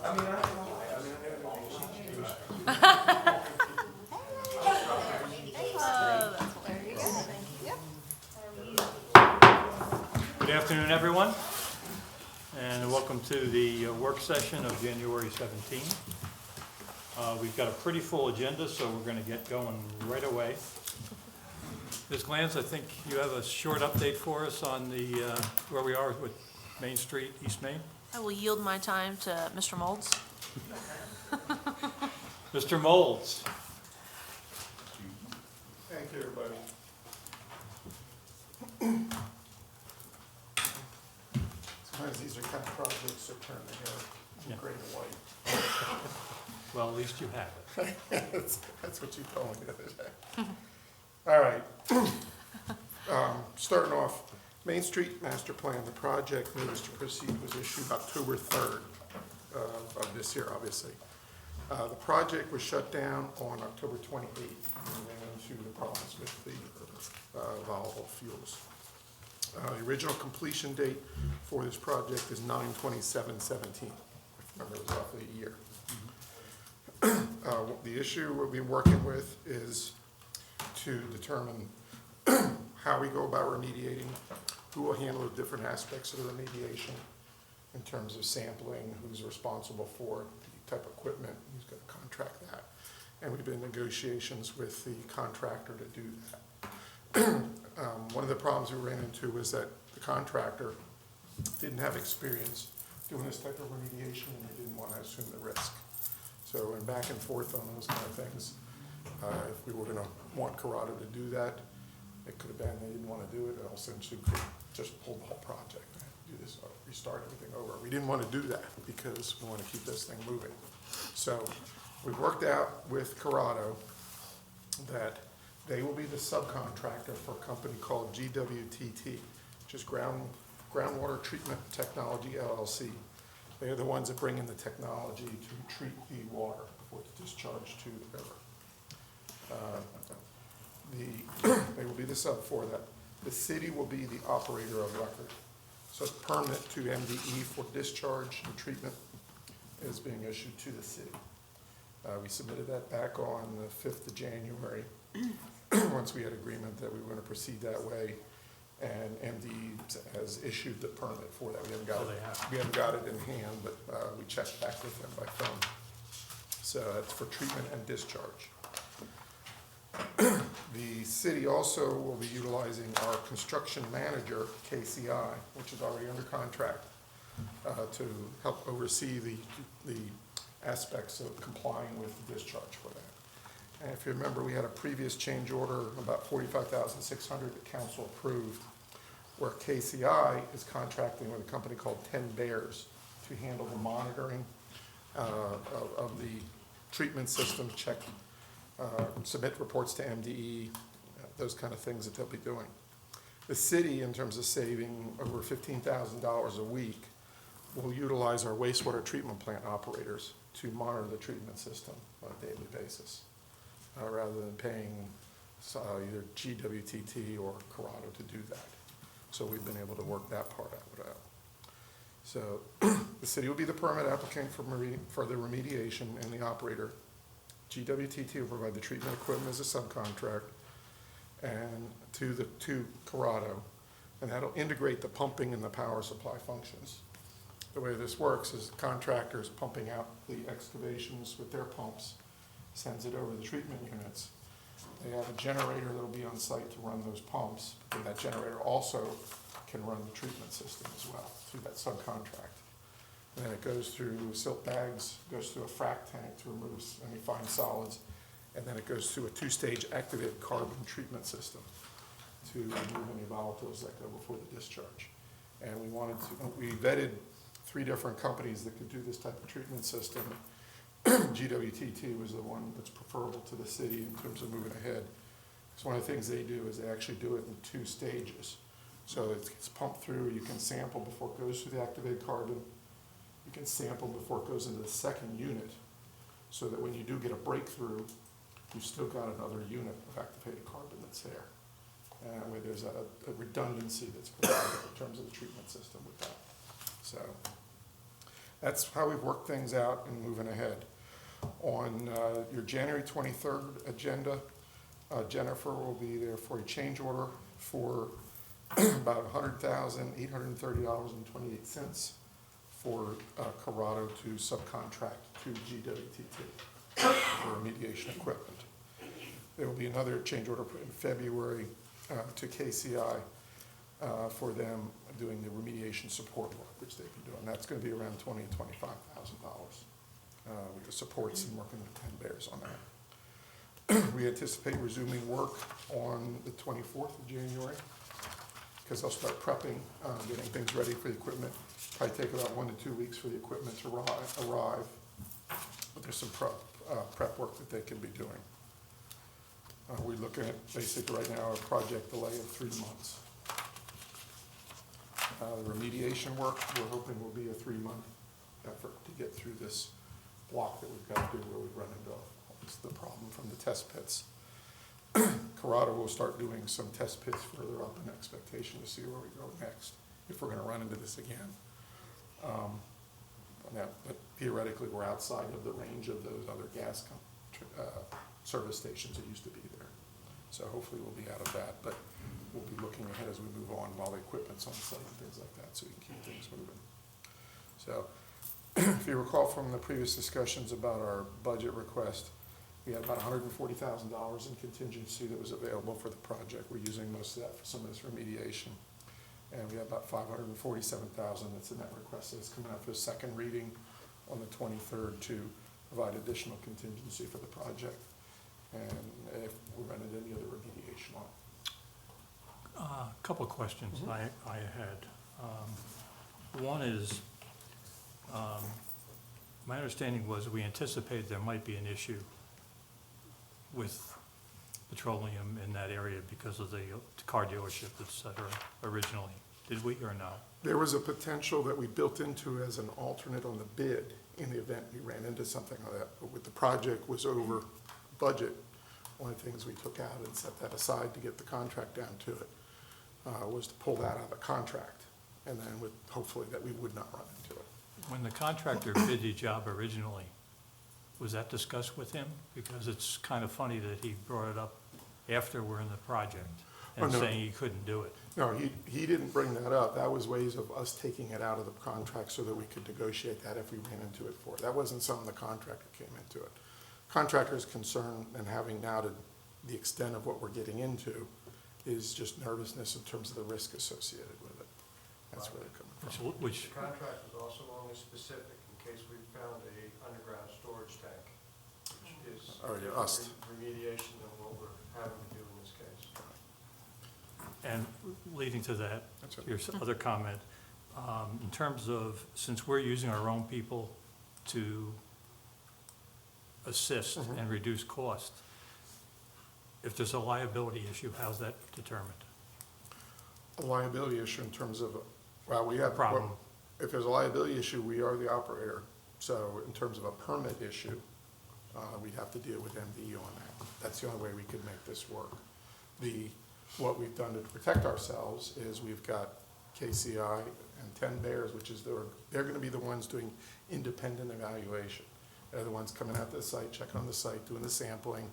I mean, I don't know. I mean, I never Oh, that's hilarious. Good afternoon, everyone, and welcome to the work session of January 17th. We've got a pretty full agenda, so we're going to get going right away. Ms. Glantz, I think you have a short update for us on the where we are with Main Street, East Main. I will yield my time to Mr. Molds. Mr. Molds. Thank you, everybody. Sometimes these are kind of projects that turn the hair Yeah. gray and white. Well, at least you have it. That's what you told me the other day. All right. Starting off, Main Street Master Plan, the project notice to proceed was issued October 3rd of this year, obviously. The project was shut down on October 28th, and ran into the problems with the volatile fuels. The original completion date for this project is 9/27/17. Remember, it was roughly a year. The issue we'll be working with is to determine how we go about remediating, who will handle the different aspects of the remediation in terms of sampling, who's responsible for the type of equipment, who's going to contract that. And we've been in negotiations with the contractor to do that. One of the problems we ran into was that the contractor didn't have experience doing this type of remediation, and they didn't want to assume the risk. So we're back and forth on those kind of things. If we were going to want Corrado to do that, it could have been they didn't want to do it, and essentially could just pull the whole project and do this, restart everything over. We didn't want to do that because we want to keep this thing moving. So we worked out with Corrado that they will be the subcontractor for a company called GWTT, which is Groundwater Treatment Technology LLC. They are the ones that bring in the technology to treat the water before it's discharged to the river. They will be the sub for that. The city will be the operator of record. So the permit to MDE for discharge and treatment is being issued to the city. We submitted that back on the 5th of January, once we had agreement that we were going to proceed that way. And MDE has issued the permit for that. We haven't got we haven't got it in hand, but we checked back with them by phone. So that's for treatment and discharge. The city also will be utilizing our construction manager, KCI, which is already under contract, to help oversee the aspects of complying with the discharge for that. And if you remember, we had a previous change order, about $45,600 that council approved, where KCI is contracting with a company called 10 Bears to handle the monitoring of the treatment system, check, submit reports to MDE, those kind of things that they'll be doing. The city, in terms of saving over $15,000 a week, will utilize our wastewater treatment plant operators to monitor the treatment system on a daily basis, rather than paying either GWTT or Corrado to do that. So we've been able to work that part out. So the city will be the permit applicant for the remediation, and the operator. GWTT will provide the treatment equipment as a subcontract and to Corrado, and that'll integrate the pumping and the power supply functions. The way this works is contractors pumping out the excavations with their pumps, sends it over to the treatment units. They have a generator that'll be on site to run those pumps, and that generator also can run the treatment system as well through that subcontract. And then it goes through silt bags, goes through a frac tank to remove any fine solids, and then it goes through a two-stage activated carbon treatment system to remove any volatiles that go before the discharge. And we vetted 3 different companies that could do this type of treatment system. GWTT was the one that's preferable to the city in terms of moving ahead. Because one of the things they do is they actually do it in 2 stages. So it's pumped through, you can sample before it goes through the activated carbon. You can sample before it goes into the second unit, so that when you do get a breakthrough, you've still got another unit of activated carbon that's there. Where there's a redundancy that's provided in terms of the treatment system with that. So that's how we've worked things out and moving ahead. On your January 23rd agenda, Jennifer will be there for a change order for about $100,830.28 for Corrado to subcontract to GWTT for remediation equipment. There will be another change order in February to KCI for them doing the remediation support work, which they've been doing. That's going to be around $20,000 to $25,000 with the supports and working with 10 bears on that. We anticipate resuming work on the 24th of January because they'll start prepping, getting things ready for the equipment. Probably take about 1 to 2 weeks for the equipment to arrive. But there's some prep work that they can be doing. We're looking at basically right now a project delay of 3 months. The remediation work, we're hoping will be a 3-month effort to get through this block that we've got to do where we've run into the problem from the test pits. Corrado will start doing some test pits further up in expectation to see where we go next, if we're going to run into this again. But theoretically, we're outside of the range of those other gas service stations that used to be there. So hopefully we'll be out of that, but we'll be looking ahead as we move on while the equipment's on site and things like that, so we can keep things moving. So if you recall from the previous discussions about our budget request, we had about $140,000 in contingency that was available for the project. We're using most of that for some of this remediation. And we have about $547,000 that's in that request that's coming out for a second reading on the 23rd to provide additional contingency for the project. And if we run into any other remediation on it. A couple of questions I had. One is, my understanding was we anticipated there might be an issue with petroleum in that area because of the car dealership, et cetera, originally. Did we or no? There was a potential that we built into as an alternate on the bid in the event we ran into something like that. But with the project was over budget, one of the things we took out and set that aside to get the contract down to it was to pull that out of the contract. And then with hopefully that we would not run into it. When the contractor bid the job originally, was that discussed with him? Because it's kind of funny that he brought it up after we're in the project and no. saying he couldn't do it. No, he didn't bring that up. That was ways of us taking it out of the contract so that we could negotiate that if we ran into it for it. That wasn't something the contractor came into it. Contractor's concern and having now to the extent of what we're getting into is just nervousness in terms of the risk associated with it. That's where they're coming from. Which The contract was also only specific in case we found a underground storage tank, which is Us. remediation than what we're having to do in this case. And leading to that, That's right. your other comment, in terms of, since we're using our own people to assist and reduce cost, if there's a liability issue, how's that determined? A liability issue in terms of, well, we have. Problem. If there's a liability issue, we are the operator. So in terms of a permit issue, we'd have to deal with MDE on that. That's the only way we could make this work. What we've done to protect ourselves is we've got KCI and 10 Bears, which is they're going to be the ones doing independent evaluation. They're the ones coming out to the site, checking on the site, doing the sampling,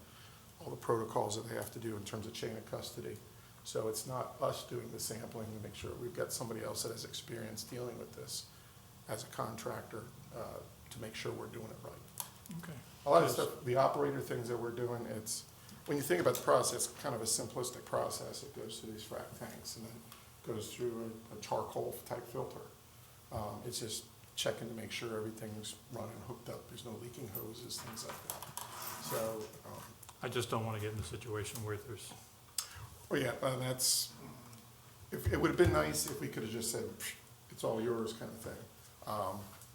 all the protocols that they have to do in terms of chain of custody. So it's not us doing the sampling to make sure we've got somebody else that has experience dealing with this as a contractor to make sure we're doing it right. Okay. A lot of stuff, the operator things that we're doing, when you think about the process, kind of a simplistic process. It goes through these frac tanks and then goes through a charcoal type filter. It's just checking to make sure everything's running, hooked up, there's no leaking hoses, things like that. So, I just don't want to get in a situation where there's, well, yeah, it would have been nice if we could have just said, it's all yours kind of thing.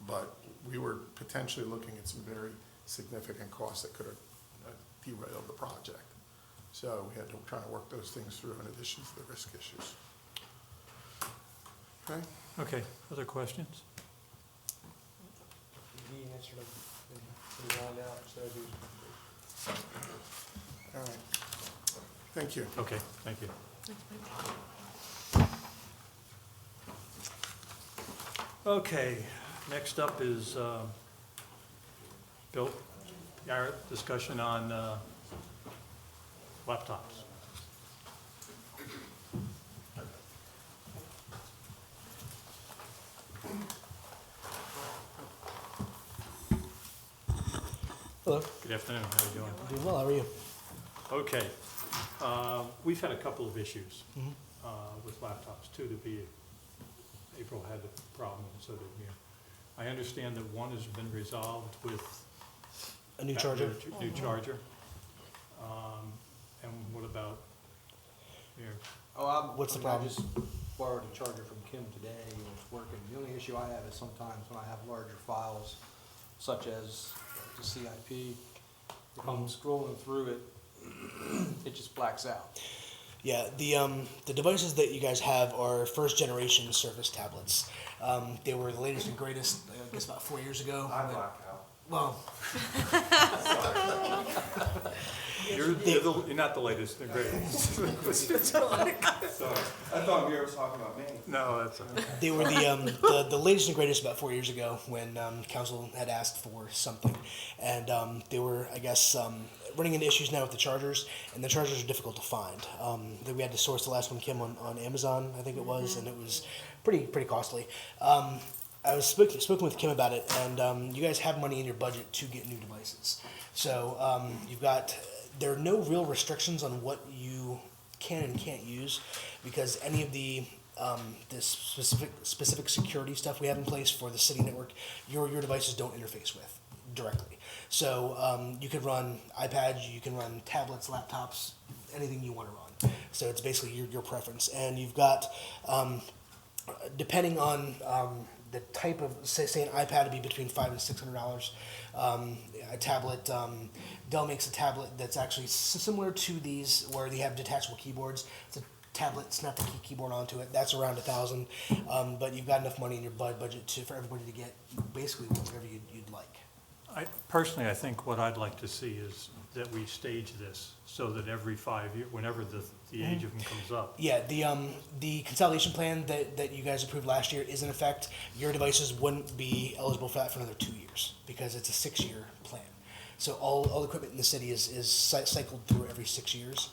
But we were potentially looking at some very significant costs that could have derailed the project. So we had to try to work those things through in addition to the risk issues. Okay? okay, other questions? He answered them and lined out, so he All right. Thank you. Okay, thank you. Okay, Next up is Bill Garrett, discussion on laptops. Hello, Good afternoon, how are you doing? doing well, how are you? Okay, we've had a couple of issues with laptops too. April had a problem, and so did you. I understand that one has been resolved with A new charger? New charger. And what about here? Oh, What's the I problem? just borrowed a charger from Kim today and it's working. The only issue I have is sometimes when I have larger files, such as the CIP, if I'm scrolling through it, it just blacks out. Yeah, the devices that you guys have are first generation Surface tablets. They were the latest and greatest, I guess about 4 years ago. I black out. Well, You're not the latest, the greatest. Sorry, I thought you were talking about me. No, that's, they were the latest and greatest about 4 years ago when council had asked for something, and they were, I guess, running into issues now with the chargers, and the chargers are difficult to find. We had to source the last one, Kim, on Amazon, I think it was, and it was pretty costly. I was spoken with Kim about it, and you guys have money in your budget to get new devices. So there are no real restrictions on what you can and can't use, because any of the specific security stuff we have in place for the city network, your devices don't interface with directly. So you could run iPads, you can run tablets, laptops, anything you want to run. So it's basically your preference, and you've got depending on the type of, say an iPad would be between $500 and $600. A tablet, Dell makes a tablet that's actually similar to these, where they have detachable keyboards. It's a tablet, snap the keyboard onto it. That's around $1,000, but you've got enough money in your budget for everybody to get basically whatever you'd like. Personally, I think what I'd like to see is that we stage this so that every 5 years, whenever the age of them comes up. Yeah, the consolidation plan that you guys approved last year is in effect. Your devices wouldn't be eligible for that for another 2 years because it's a 6-year plan. So all the equipment in the city is cycled through every 6 years.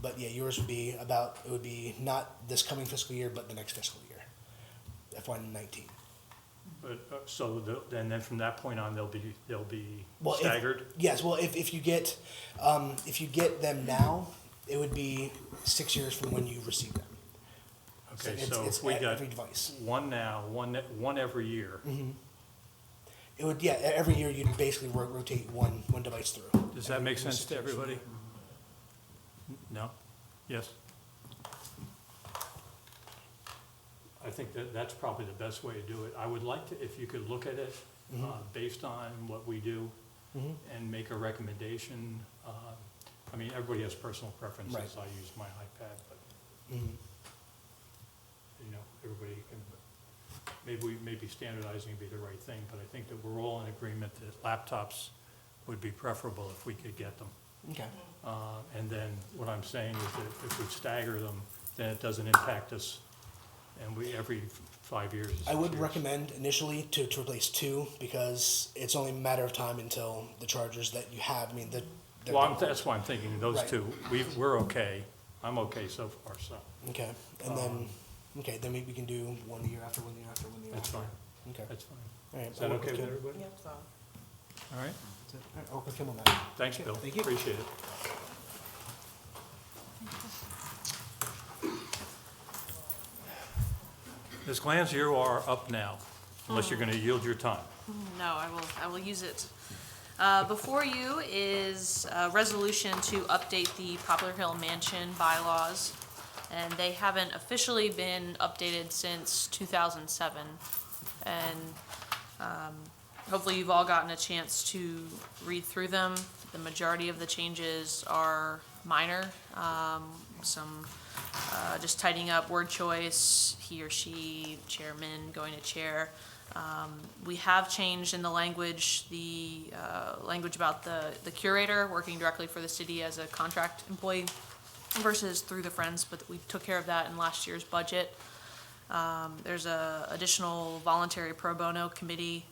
But yeah, yours would be it would be not this coming fiscal year, but the next fiscal year, FY19. But, and then from that point on, they'll be Well, staggered? Yes, well, if you get them now, it would be 6 years from when you receive them. Okay, it's so if we got every device. one now, one every year. It would, yeah, every year you'd basically rotate one device through. Does that make sense to everybody? No? Yes? I think that's probably the best way to do it. I would like to, if you could look at it based on what we do and make a recommendation. I mean, everybody has personal preferences. Right. I use my iPad, but, you know, everybody can, maybe standardizing would be the right thing, but I think that we're all in agreement that laptops would be preferable if we could get them. Okay. And then what I'm saying is that if we stagger them, then it doesn't impact us. And every 5 years. I would recommend initially to replace 2 because it's only a matter of time until the chargers that you have. I mean, That's why I'm thinking those Right. two. We're okay. I'm okay so far, so Okay, and then we can do 1 year after 1 year after 1 year. that's after. fine. Okay. That's fine. All right. Is that I'll work okay with Kim. everybody? Yep, so. All right. That's it. All right, I'll work with Kim on that. Thanks, Bill. Thank you. Appreciate it. Ms. Glanz, you are up now, unless you're going to yield your time. No, I will use it. Before you is a resolution to update the Poplar Hill Mansion bylaws, and they haven't officially been updated since 2007. And hopefully you've all gotten a chance to read through them. The majority of the changes are minor, some just tidying up word choice, he or she, chairman, going to chair. We have changed in the language about the curator working directly for the city as a contract employee versus through the Friends, but we took care of that in last year's budget. There's a additional voluntary pro bono committee,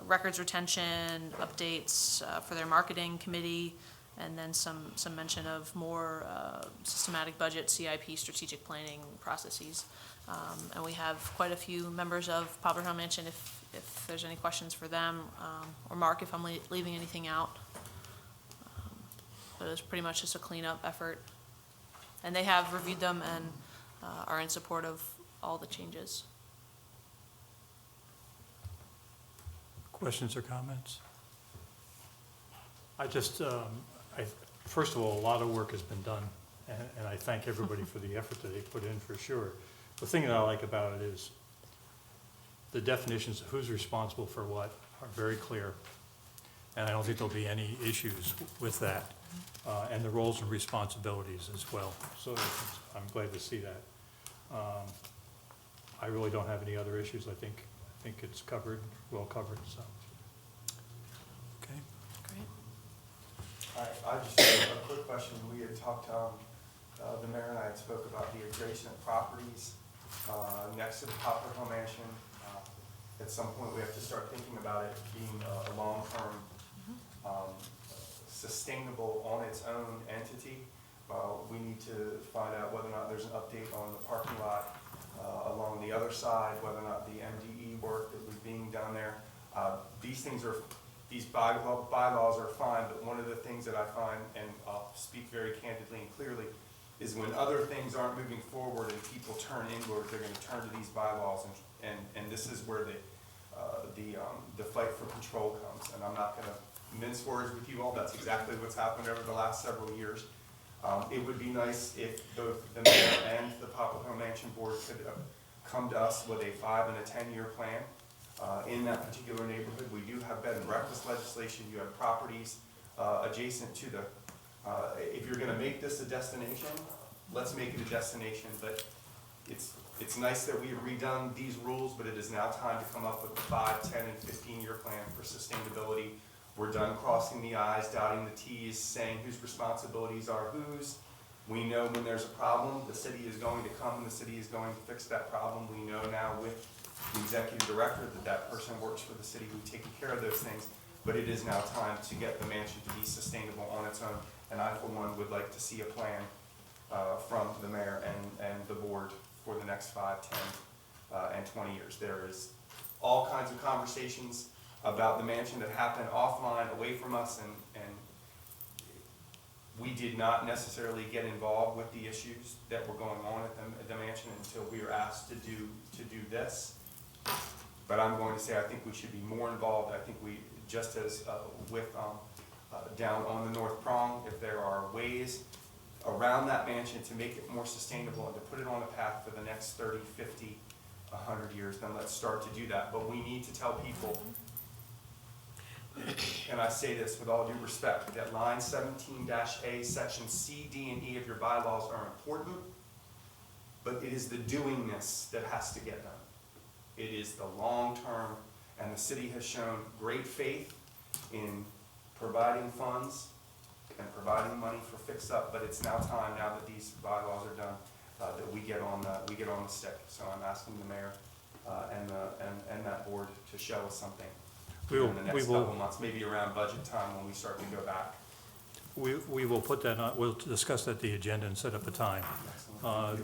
records retention, updates for their marketing committee, and then some mention of more systematic budget, CIP, strategic planning processes. And we have quite a few members of Poplar Hill Mansion if there's any questions for them, or Mark if I'm leaving anything out. But it's pretty much just a cleanup effort. And they have reviewed them and are in support of all the changes. Questions or comments? I just, first of all, a lot of work has been done, and I thank everybody for the effort that they put in, for sure. The thing that I like about it is the definitions of who's responsible for what are very clear, and I don't think there'll be any issues with that, and the roles and responsibilities as well. So I'm glad to see that. I really don't have any other issues. I think it's covered, well covered, so. Okay. Great. I just have a quick question. We had talked, the mayor and I had spoke about the adjacent properties next to the Poplar Hill Mansion. At some point, we have to start thinking about it being a long-term, sustainable on its own entity. We need to find out whether or not there's an update on the parking lot along the other side, whether or not the MDE work that was being done there. These bylaws are fine, but one of the things that I find, and I'll speak very candidly and clearly, is when other things aren't moving forward and people turn inward, they're going to turn to these bylaws, and this is where the fight for control comes. And I'm not going to mince words with you all. That's exactly what's happened over the last several years. It would be nice if both the mayor and the Poplar Hill Mansion Board could come to us with a 5- and 10-year plan in that particular neighborhood. We do have bed and breakfast legislation. You have properties adjacent to the, if you're gonna make this a destination, let's make it a destination. But it's nice that we have redone these rules, but it is now time to come up with a 5, 10, and 15-year plan for sustainability. We're done crossing the I's, dotting the T's, saying whose responsibilities are whose. We know when there's a problem, the city is going to come and the city is going to fix that problem. We know now with the executive director that person works for the city. We've taken care of those things, but it is now time to get the mansion to be sustainable on its own. And I, for one, would like to see a plan from the mayor and the board for the next 5, 10, and 20 years. There is all kinds of conversations about the mansion that happened offline, away from us, and we did not necessarily get involved with the issues that were going on at the mansion until we were asked to do this. But I'm going to say I think we should be more involved. I think we, just as with down on the North Prong, if there are ways around that mansion to make it more sustainable and to put it on a path for the next 30, 50, 100 years, then let's start to do that. But we need to tell people, and I say this with all due respect, that line 17-A, section C, D, and E of your bylaws are important, but it is the doingness that has to get done. It is the long term, and the city has shown great faith in providing funds and providing money for fix up, but it's now time, now that these bylaws are done, that we get on the stick. So I'm asking the mayor and that board to show us something in the next couple of months, maybe around budget time when we start to go back. We will put that on, we'll discuss that at the agenda and set up a time,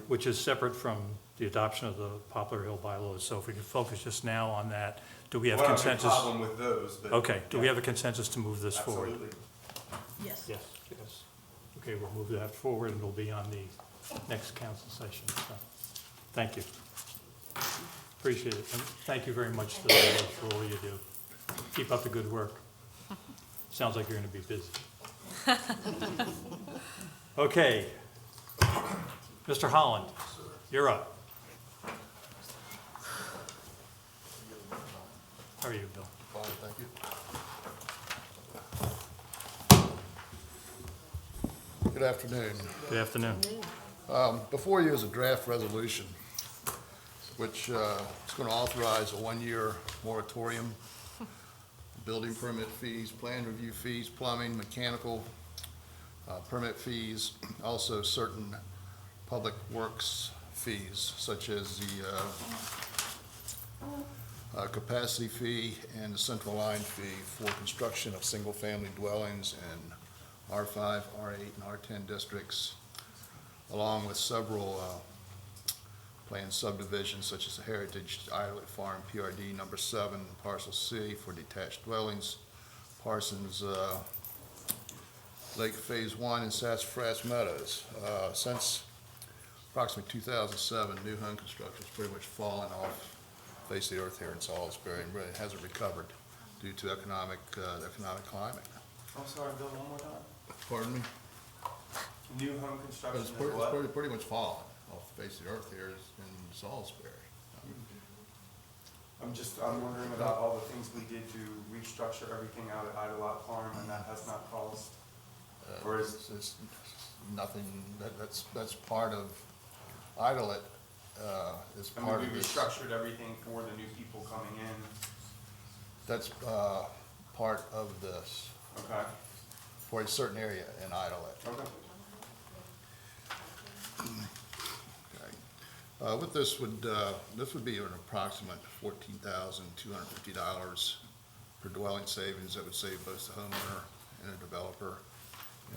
which is separate from the adoption of the Poplar Hill bylaws. So if we can focus just now on that, do we have consensus? I don't have a problem with those, but. Okay, do we yeah, have a consensus to move this forward? absolutely. Yes. Yes. Okay, we'll move that forward and it'll be on the next council session. So, thank you. Appreciate it. And thank you very much to the board for all you do. Keep up the good work. Sounds like you're going to be busy. Okay. Mr. Holland, you're up. How are you, Bill? Fine, thank you. Good afternoon. Good afternoon. Before you is a draft resolution, which is going to authorize a one-year moratorium, building permit fees, plan review fees, plumbing, mechanical permit fees, also certain public works fees, such as the capacity fee and the central line fee for construction of single-family dwellings in R5, R8, and R10 districts, along with several planned subdivisions such as the Heritage Islet Farm PRD number 7, parcel C for detached dwellings, Parsons Lake Phase 1 and Sassafras Meadows. Since approximately 2007, new home construction has pretty much fallen off the face of the earth here in Salisbury and really hasn't recovered due to economic climate. I'm sorry, Bill, one more time. Pardon me? New home construction It's is pretty, what? pretty much fallen off the face of the earth here in Salisbury. I'm wondering about all the things we did to restructure everything out at Idolot Farm, and that has not caused, or is, It's nothing, that's part of Idolet, is I part mean, of we this. restructured everything for the new people coming in, That's, part of this, okay? for a certain area in Idolet. Okay. Okay. What this would be an approximate $14,250 per dwelling savings that would save both the homeowner and a developer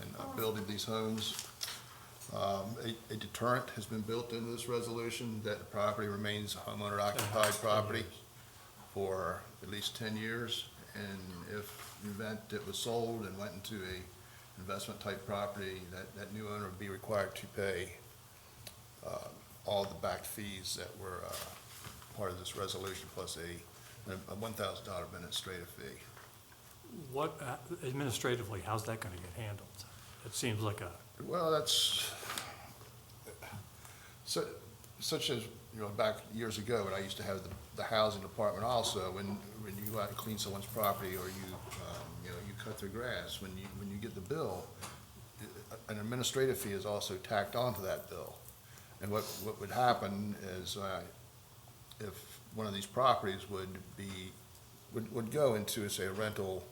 in building these homes. A deterrent has been built into this resolution that the property remains a homeowner occupied property for at least 10 years. And if in the event it was sold and went into a investment type property, that new owner would be required to pay all the back fees that were part of this resolution, plus a $1,000 administrative fee. What, administratively, how's that gonna get handled? It seems like a, Well, that's, such as, back years ago, when I used to have the housing department also, when you go out and clean someone's property, or you cut their grass, when you get the bill, an administrative fee is also tacked onto that bill. And what would happen is, if one of these properties would go into, say, a rental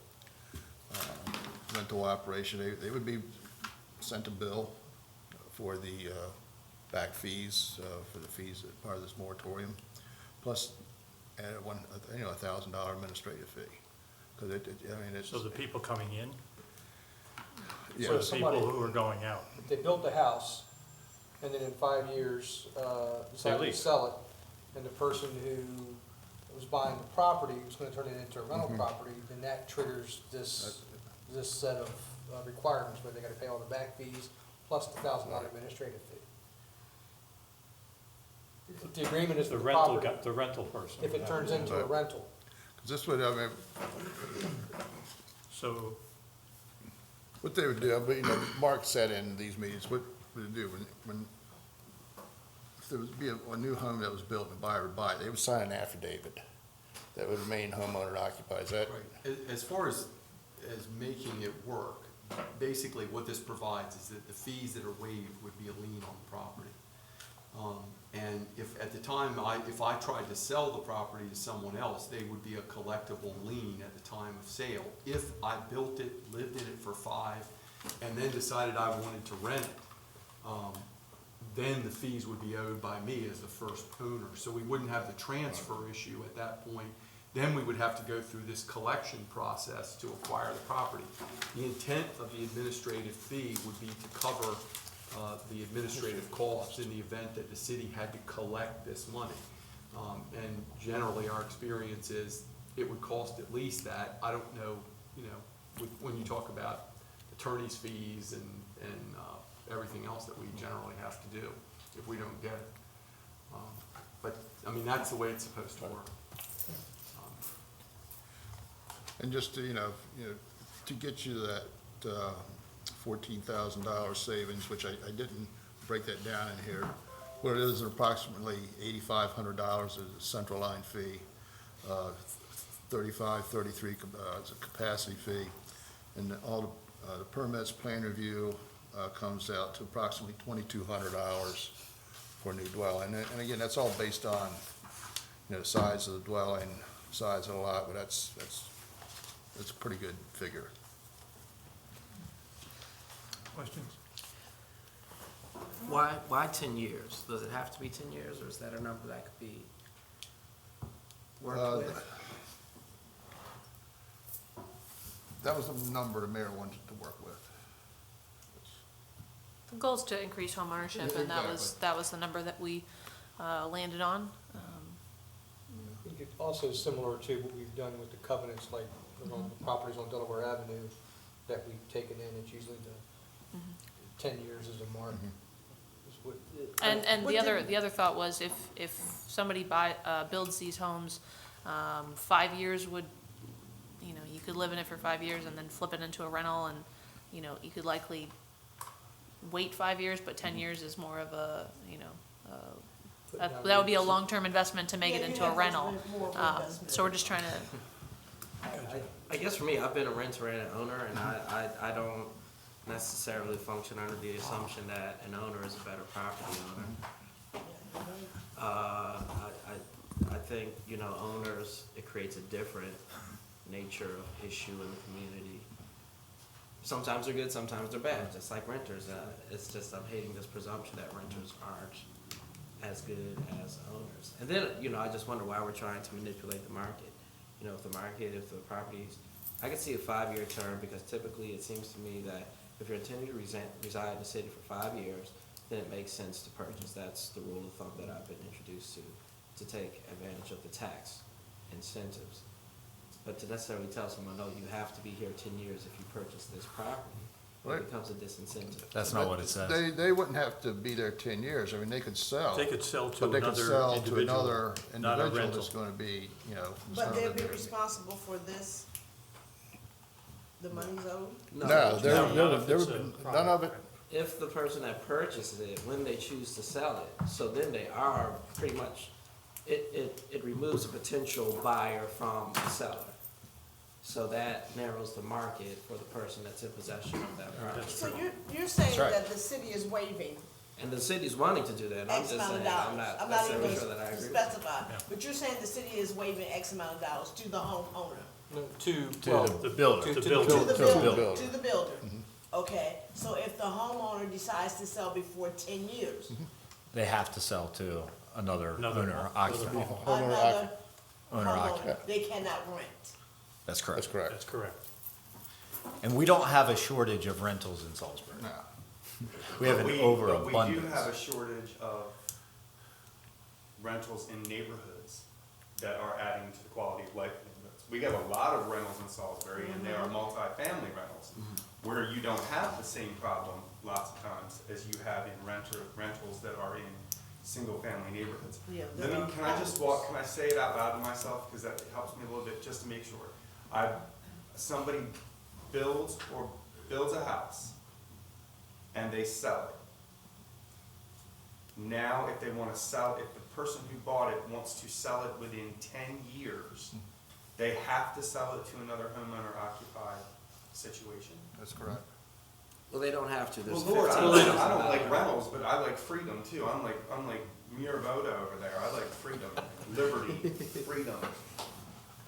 operation, they would be sent a bill for the back fees, for the fees that part of this moratorium, plus $1,000 administrative fee. Because it's. so the people coming in, Yeah, So the somebody- people who are going out. If they built the house, and then in 5 years, decided to leave. sell it, and the person who was buying the property was gonna turn it into a rental property, then that triggers this set of requirements, where they gotta pay all the back fees, plus the $1,000 administrative fee. If the agreement is The for the rental, property, the rental person. if it turns into a rental, 'cause this would, So, what they would do, but Mark said in these meetings, what would they do when if there would be a new home that was built and a buyer would buy it, they would sign an affidavit that would remain homeowner occupied. Is that? Right. As far as making it work, basically what this provides is that the fees that are waived would be a lien on the property. And if at the time, if I tried to sell the property to someone else, they would be a collectible lien at the time of sale. If I built it, lived in it for 5, and then decided I wanted to rent it, then the fees would be owed by me as the first owner. So we wouldn't have the transfer issue at that point. Then we would have to go through this collection process to acquire the property. The intent of the administrative fee would be to cover the administrative costs in the event that the city had to collect this money. And generally, our experience is it would cost at least that. I don't know, when you talk about attorney's fees and everything else that we generally have to do if we don't get it. But, I mean, that's the way it's supposed to work. And just to, to get you that $14,000 savings, which I didn't break that down in here, what it is approximately $8,500 is a central line fee, $33 is a capacity fee, and all the permits, plan review comes out to approximately $2,200 for a new dwelling. And again, that's all based on, the size of the dwelling, size of the lot, but that's a pretty good figure. questions? Why 10 years? Does it have to be 10 years, or is that a number that could be worked with? That was the number the mayor wanted to work with. The goal is to increase home ownership, and that was the number that we landed on. I think it's also similar to what we've done with the covenants, like on the properties on Delaware Avenue that we've taken in, it's usually the 10 years is a mark. Is what- And the other thought was if somebody builds these homes, 5 years would, you could live in it for 5 years and then flip it into a rental, and, you could likely wait 5 years, but 10 years is more of a, that would be a long-term investment to make it into a rental. So we're just trying to, I guess for me, I've been a renter and an owner, and I don't necessarily function under the assumption that an owner is a better property owner. I think, owners, it creates a different nature of issue in the community. Sometimes they're good, sometimes they're bad, just like renters. It's just, I'm hating this presumption that renters aren't as good as owners. And then, I just wonder why we're trying to manipulate the market. If the properties, I could see a 5-year term, because typically it seems to me that if you're intending to reside in the city for 5 years, then it makes sense to purchase. That's the rule of thumb that I've been introduced to take advantage of the tax incentives. But to necessarily tell someone, no, you have to be here 10 years if you purchase this property, Right. it becomes a disincentive. That's not what it says. They wouldn't have to be there 10 years. I mean, they could sell. They could sell to But they could another sell to individual, another not a individual rental. that's gonna be, that's But not they'll gonna be be- responsible for this, the money's owed? No, not if it's none of it, If the person that purchases it, when they choose to sell it, so then they are pretty much, it removes a potential buyer from the seller. So that narrows the market for the person that's in possession of that property. So you're saying right. that the city is waiving And the city's wanting to do that, I'm X just amount of saying, dollars? I'm not even necessarily sure that I to agree. specify, but you're saying the city is waiving X amount of dollars to the homeowner? No, To well, the builder. to- The to builder. To the builder, builder. to the builder. Okay, so if the homeowner decides to sell before 10 years, They have to sell to another Another- owner occupant. another Owner homeowner, occupant. they cannot rent. That's correct. that's correct. That's correct. And we don't have a shortage of rentals in Salisbury. No. We have an But we do overabundance. have a shortage of rentals in neighborhoods that are adding to the quality of life in neighborhoods. We have a lot of rentals in Salisbury, and they are multifamily rentals, where you don't have the same problem lots of times as you have in rentals that are in single-family neighborhoods. Yeah, Let me, can I say it out loud to myself, because that helps me a little bit, just to make sure. Somebody builds a house, and they sell it. Now, if they want to sell, if the person who bought it wants to sell it within 10 years, they have to sell it to another homeowner occupied situation. That's correct. Well, they don't have to, Well, there's Lord, 15 I don't like rentals, but I like freedom too. I'm like Miraboda over there. I like freedom, liberty, freedom.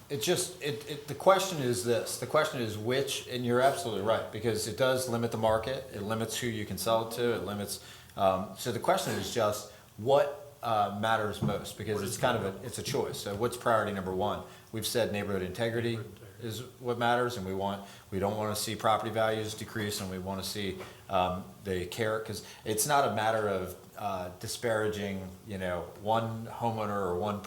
It just, the question is this, the question is which, and you're absolutely right, because it does limit the market, it limits who you can sell it to, it limits, so the question is just what matters most, because it's kind of it's a choice. So what's priority number one? We've said neighborhood integrity is what matters, and we don't want to see property values decrease, and we want to see the care, because it's not a matter of disparaging, one homeowner or one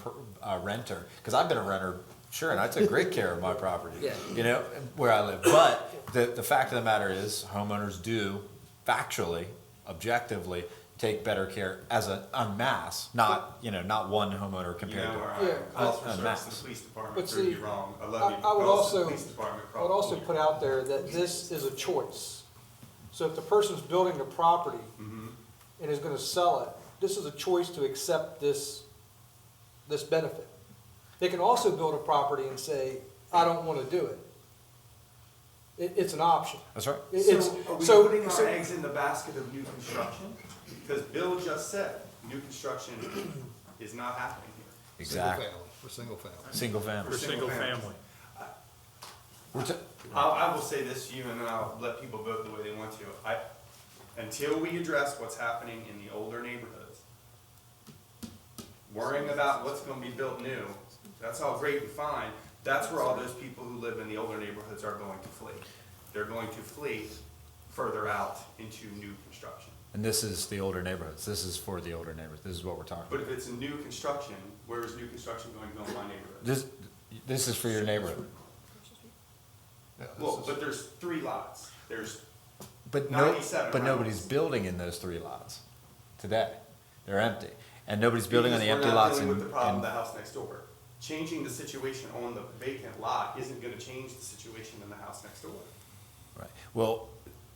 renter, because I've been a renter. Sure, and I took great care of my property, Yeah. Where I live. But the fact of the matter is, homeowners do factually, objectively, take better care as en masse, not one homeowner compared You know to. where Yeah. I am. Calls for Un service masse. in the police department But prove see, you wrong. I love you. I would Calls to the also, police department, I would also probably. put out there that this is a choice. So if the person's building the property and is gonna sell it, this is a choice to accept this benefit. They can also build a property and say, I don't wanna do it. It's an option. That's right. It's- So are we so- putting so- our eggs in the basket of new construction? Because Bill just said, new construction is not happening here. Exactly. Single family. Single family. For single family. We're ta- I will say this to you, and then I'll let people vote the way they want to. Until we address what's happening in the older neighborhoods, worrying about what's gonna be built new, that's all great and fine. That's where all those people who live in the older neighborhoods are going to flee. They're going to flee further out into new construction. And this is the older neighborhoods. This is for the older neighborhoods. This is what we're talking But about. if it's a new construction, where is new construction going to go in my neighborhood? This is for your neighborhood. Yeah, this Well, is- but there's 3 lots. There's But 97 but nobody's rentals. building in those 3 lots today. They're empty. And nobody's building on the Because empty we're not lots dealing in, with the problem of in- the house next door. Changing the situation on the vacant lot isn't gonna change the situation in the house next door. right. Well,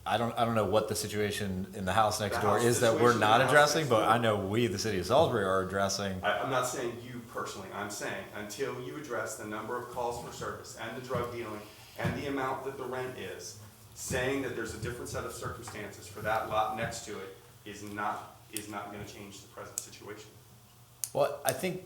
I don't know what the situation in the house next The door house is that we're situation in not the house addressing, next but door. I know we, the city of Salisbury, are addressing. I'm not saying you personally, I'm saying until you address the number of calls for service and the drug dealing and the amount that the rent is, saying that there's a different set of circumstances for that lot next to it is not gonna change the present situation. Well, I think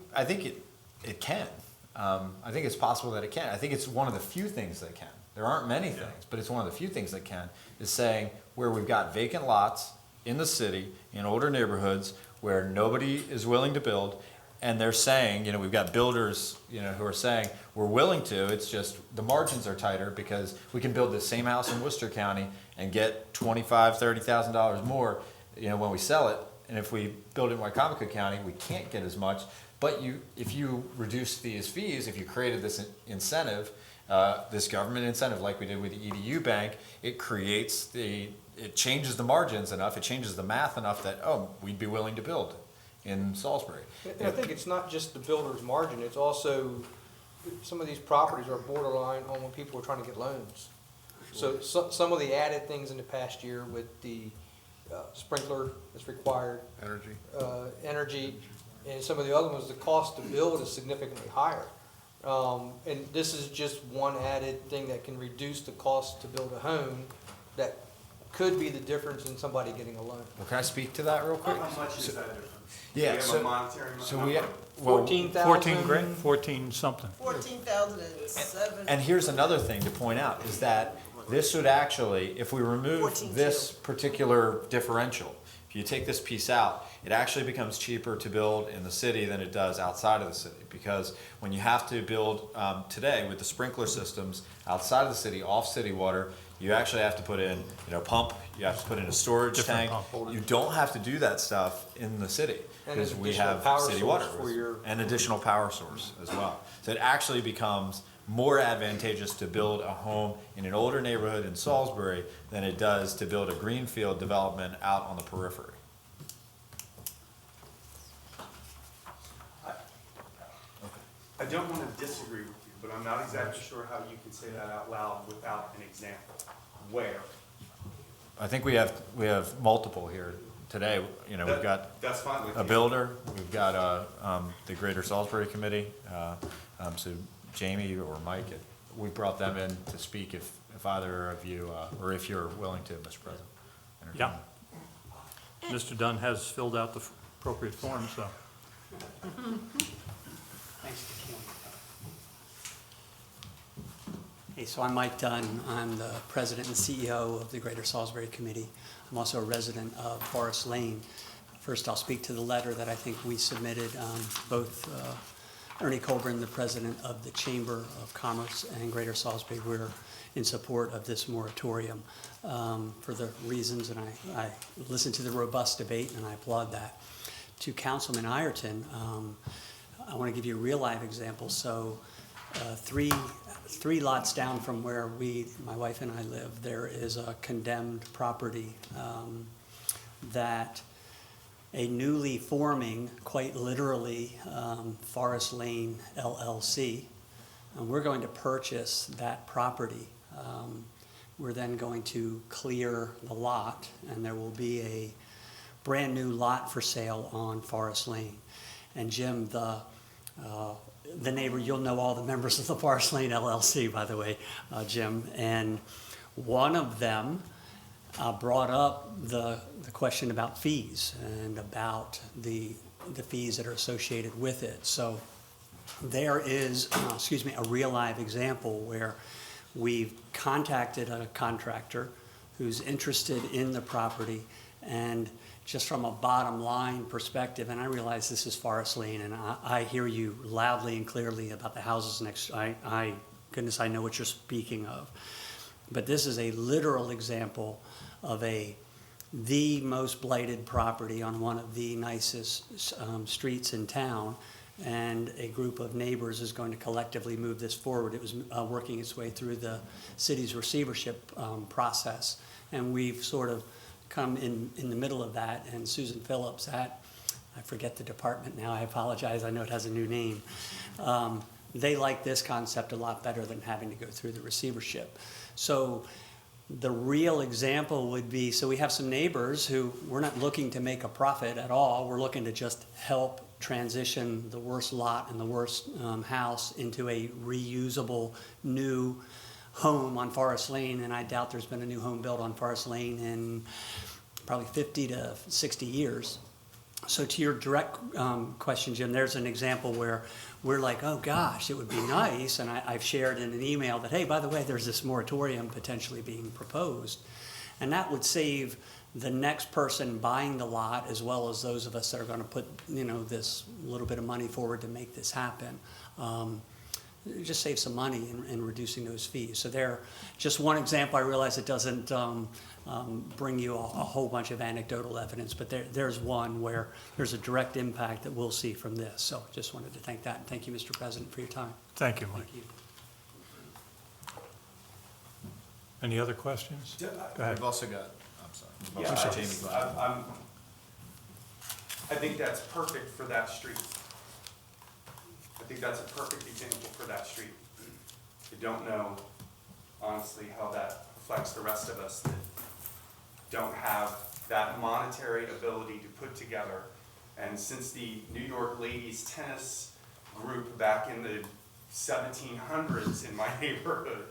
it can. I think it's possible that it can. I think it's one of the few things that can. There aren't many things, but it's one of the few things that can, is saying where we've got vacant lots in the city, in older neighborhoods, where nobody is willing to build, and they're saying, we've got builders, who are saying, we're willing to, it's just the margins are tighter because we can build the same house in Worcester County and get $25,000, $30,000 more, when we sell it. And if we build it in Wycomico County, we can't get as much. But if you reduce these fees, if you created this incentive, this government incentive like we did with the EDU bank, it changes the margins enough, it changes the math enough that, we'd be willing to build in Salisbury. And I think it's not just the builder's margin, it's also, some of these properties are borderline on when people are trying to get loans. So some of the added things in the past year with the sprinkler that's required, energy, and some of the other ones, the cost to build is significantly higher. And this is just one added thing that can reduce the cost to build a home that could be the difference in somebody getting a loan. Well, can I speak to that real quick? How much is that difference? Yeah, Do we have so- a monetary So number? we, 14,000. 14 something. 14,007. and here's another thing to point out, is that this would actually, if we remove 14,200. this particular differential, if you take this piece out, it actually becomes cheaper to build in the city than it does outside of the city. Because when you have to build today with the sprinkler systems outside of the city, off city water, you actually have to put in, pump, you have to put in a storage Different tank. pump. You don't have to do that stuff in the city, And because an we additional have power city source water. for your- And additional power source as well. So it actually becomes more advantageous to build a home in an older neighborhood in Salisbury than it does to build a greenfield development out on the periphery. I don't want to disagree with you, but I'm not exactly sure how you can say that out loud without an example. Where? I think we have multiple here today. We've got That's fine with me. a builder, we've got the Greater Salisbury Committee, so Jamie or Mike, we brought them in to speak if either of you, or if you're willing to, Mr. President. Yeah. Mr. Dunn has filled out the appropriate form, so. Thanks, Kim. Hey, so I'm Mike Dunn. I'm the president and CEO of the Greater Salisbury Committee. I'm also a resident of Forest Lane. First, I'll speak to the letter that I think we submitted, both Ernie Colburn, the president of the Chamber of Commerce, and Greater Salisbury, we're in support of this moratorium for the reasons, and I listened to the robust debate, and I applaud that. To Councilman Ireton, I want to give you a real live example. So three lots down from where my wife and I live, there is a condemned property that a newly forming, quite literally, Forest Lane LLC, and we're going to purchase that property. We're then going to clear the lot, and there will be a brand new lot for sale on Forest Lane. And Jim, the neighbor, you'll know all the members of the Forest Lane LLC, by the way, Jim, and one of them brought up the question about fees and about the fees that are associated with it. So there is, a real live example where we've contacted a contractor who's interested in the property. And just from a bottom line perspective, and I realize this is Forest Lane, and I hear you loudly and clearly about the houses next, goodness, I know what you're speaking of. But this is a literal example of the most blighted property on one of the nicest streets in town, and a group of neighbors is going to collectively move this forward. It was working its way through the city's receivership process, and we've sort of come in the middle of that, and Susan Phillips at, I forget the department now, I apologize, I know it has a new name. They like this concept a lot better than having to go through the receivership. So the real example would be, so we have some neighbors who, we're not looking to make a profit at all, we're looking to just help transition the worst lot and the worst house into a reusable new home on Forest Lane, and I doubt there's been a new home built on Forest Lane in probably 50 to 60 years. So to your direct question, Jim, there's an example where we're like, oh gosh, it would be nice, and I've shared in an email that, hey, by the way, there's this moratorium potentially being proposed, and that would save the next person buying the lot, as well as those of us that are going to put, this little bit of money forward to make this happen. Just save some money in reducing those fees. So they're just one example. I realize it doesn't bring you a whole bunch of anecdotal evidence, but there's one where there's a direct impact that we'll see from this. So just wanted to thank that. And thank you, Mr. President, for your time. Thank you, Mike. Thank you. Any other questions? Go ahead. We've also got, I'm sorry. Yeah, sure. I think that's perfect for that street. I think that's a perfect example for that street. I don't know, honestly, how that affects the rest of us that don't have that monetary ability to put together. And since the New York ladies tennis group back in the 1700s in my neighborhood,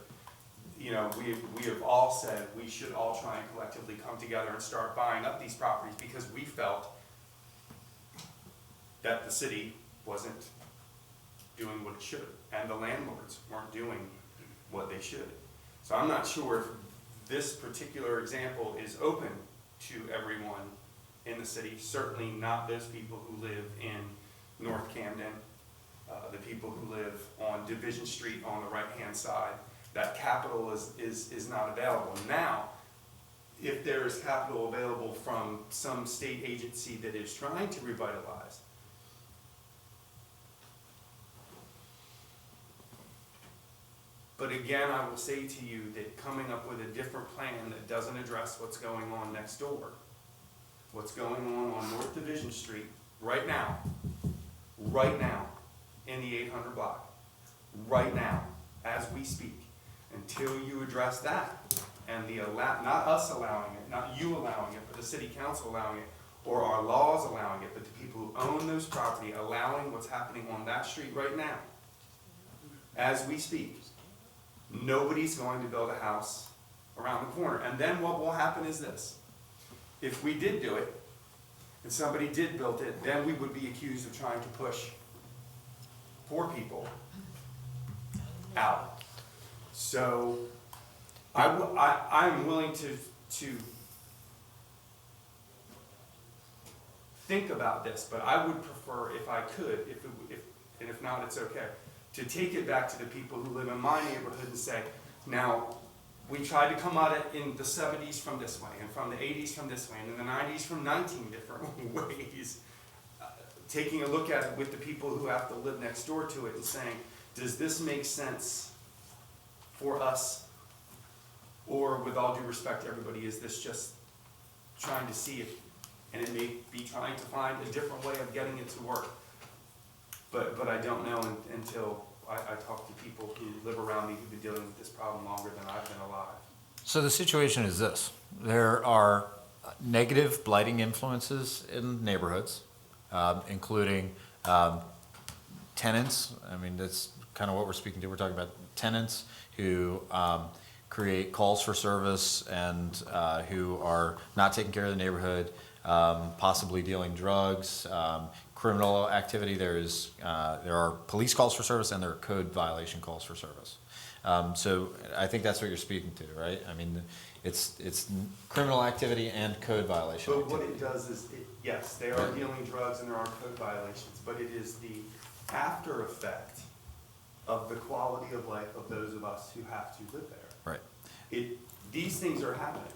we have all said we should all try and collectively come together and start buying up these properties, because we felt that the city wasn't doing what it should, and the landlords weren't doing what they should. So I'm not sure if this particular example is open to everyone in the city, certainly not those people who live in North Camden, the people who live on Division Street on the right-hand side. That capital is not available. Now, if there is capital available from some state agency that is trying to revitalize, but again, I will say to you that coming up with a different plan that doesn't address what's going on next door, what's going on North Division Street right now, in the 800 block, right now, as we speak, until you address that, and not us allowing it, not you allowing it, but the city council allowing it, or our laws allowing it, but the people who own those property allowing what's happening on that street right now, as we speak, nobody's going to build a house around the corner. And then what will happen is this. If we did do it, and somebody did build it, then we would be accused of trying to push poor people out. So I'm willing to think about this, but I would prefer, if I could, and if not, it's okay, to take it back to the people who live in my neighborhood and say, now, we tried to come at it in the 70s from this way, and from the 80s from this way, and in the 90s from 19 different ways. Taking a look at it with the people who have to live next door to it and saying, does this make sense for us? Or, with all due respect to everybody, is this just trying to see if, and it may be trying to find a different way of getting it to work. But I don't know until I talk to people who live around me who've been dealing with this problem longer than I've been alive. So the situation is this. There are negative blighting influences in neighborhoods, including tenants. I mean, that's kind of what we're speaking to. We're talking about tenants who create calls for service and who are not taking care of the neighborhood, possibly dealing drugs, criminal activity, there are police calls for service, and there are code violation calls for service. So I think that's what you're speaking to, right? I mean, it's criminal activity and code violation But what activity. it does is, yes, they are dealing drugs and there are code violations, but it is the after effect of the quality of life of those of us who have to live there. Right. These things are happening.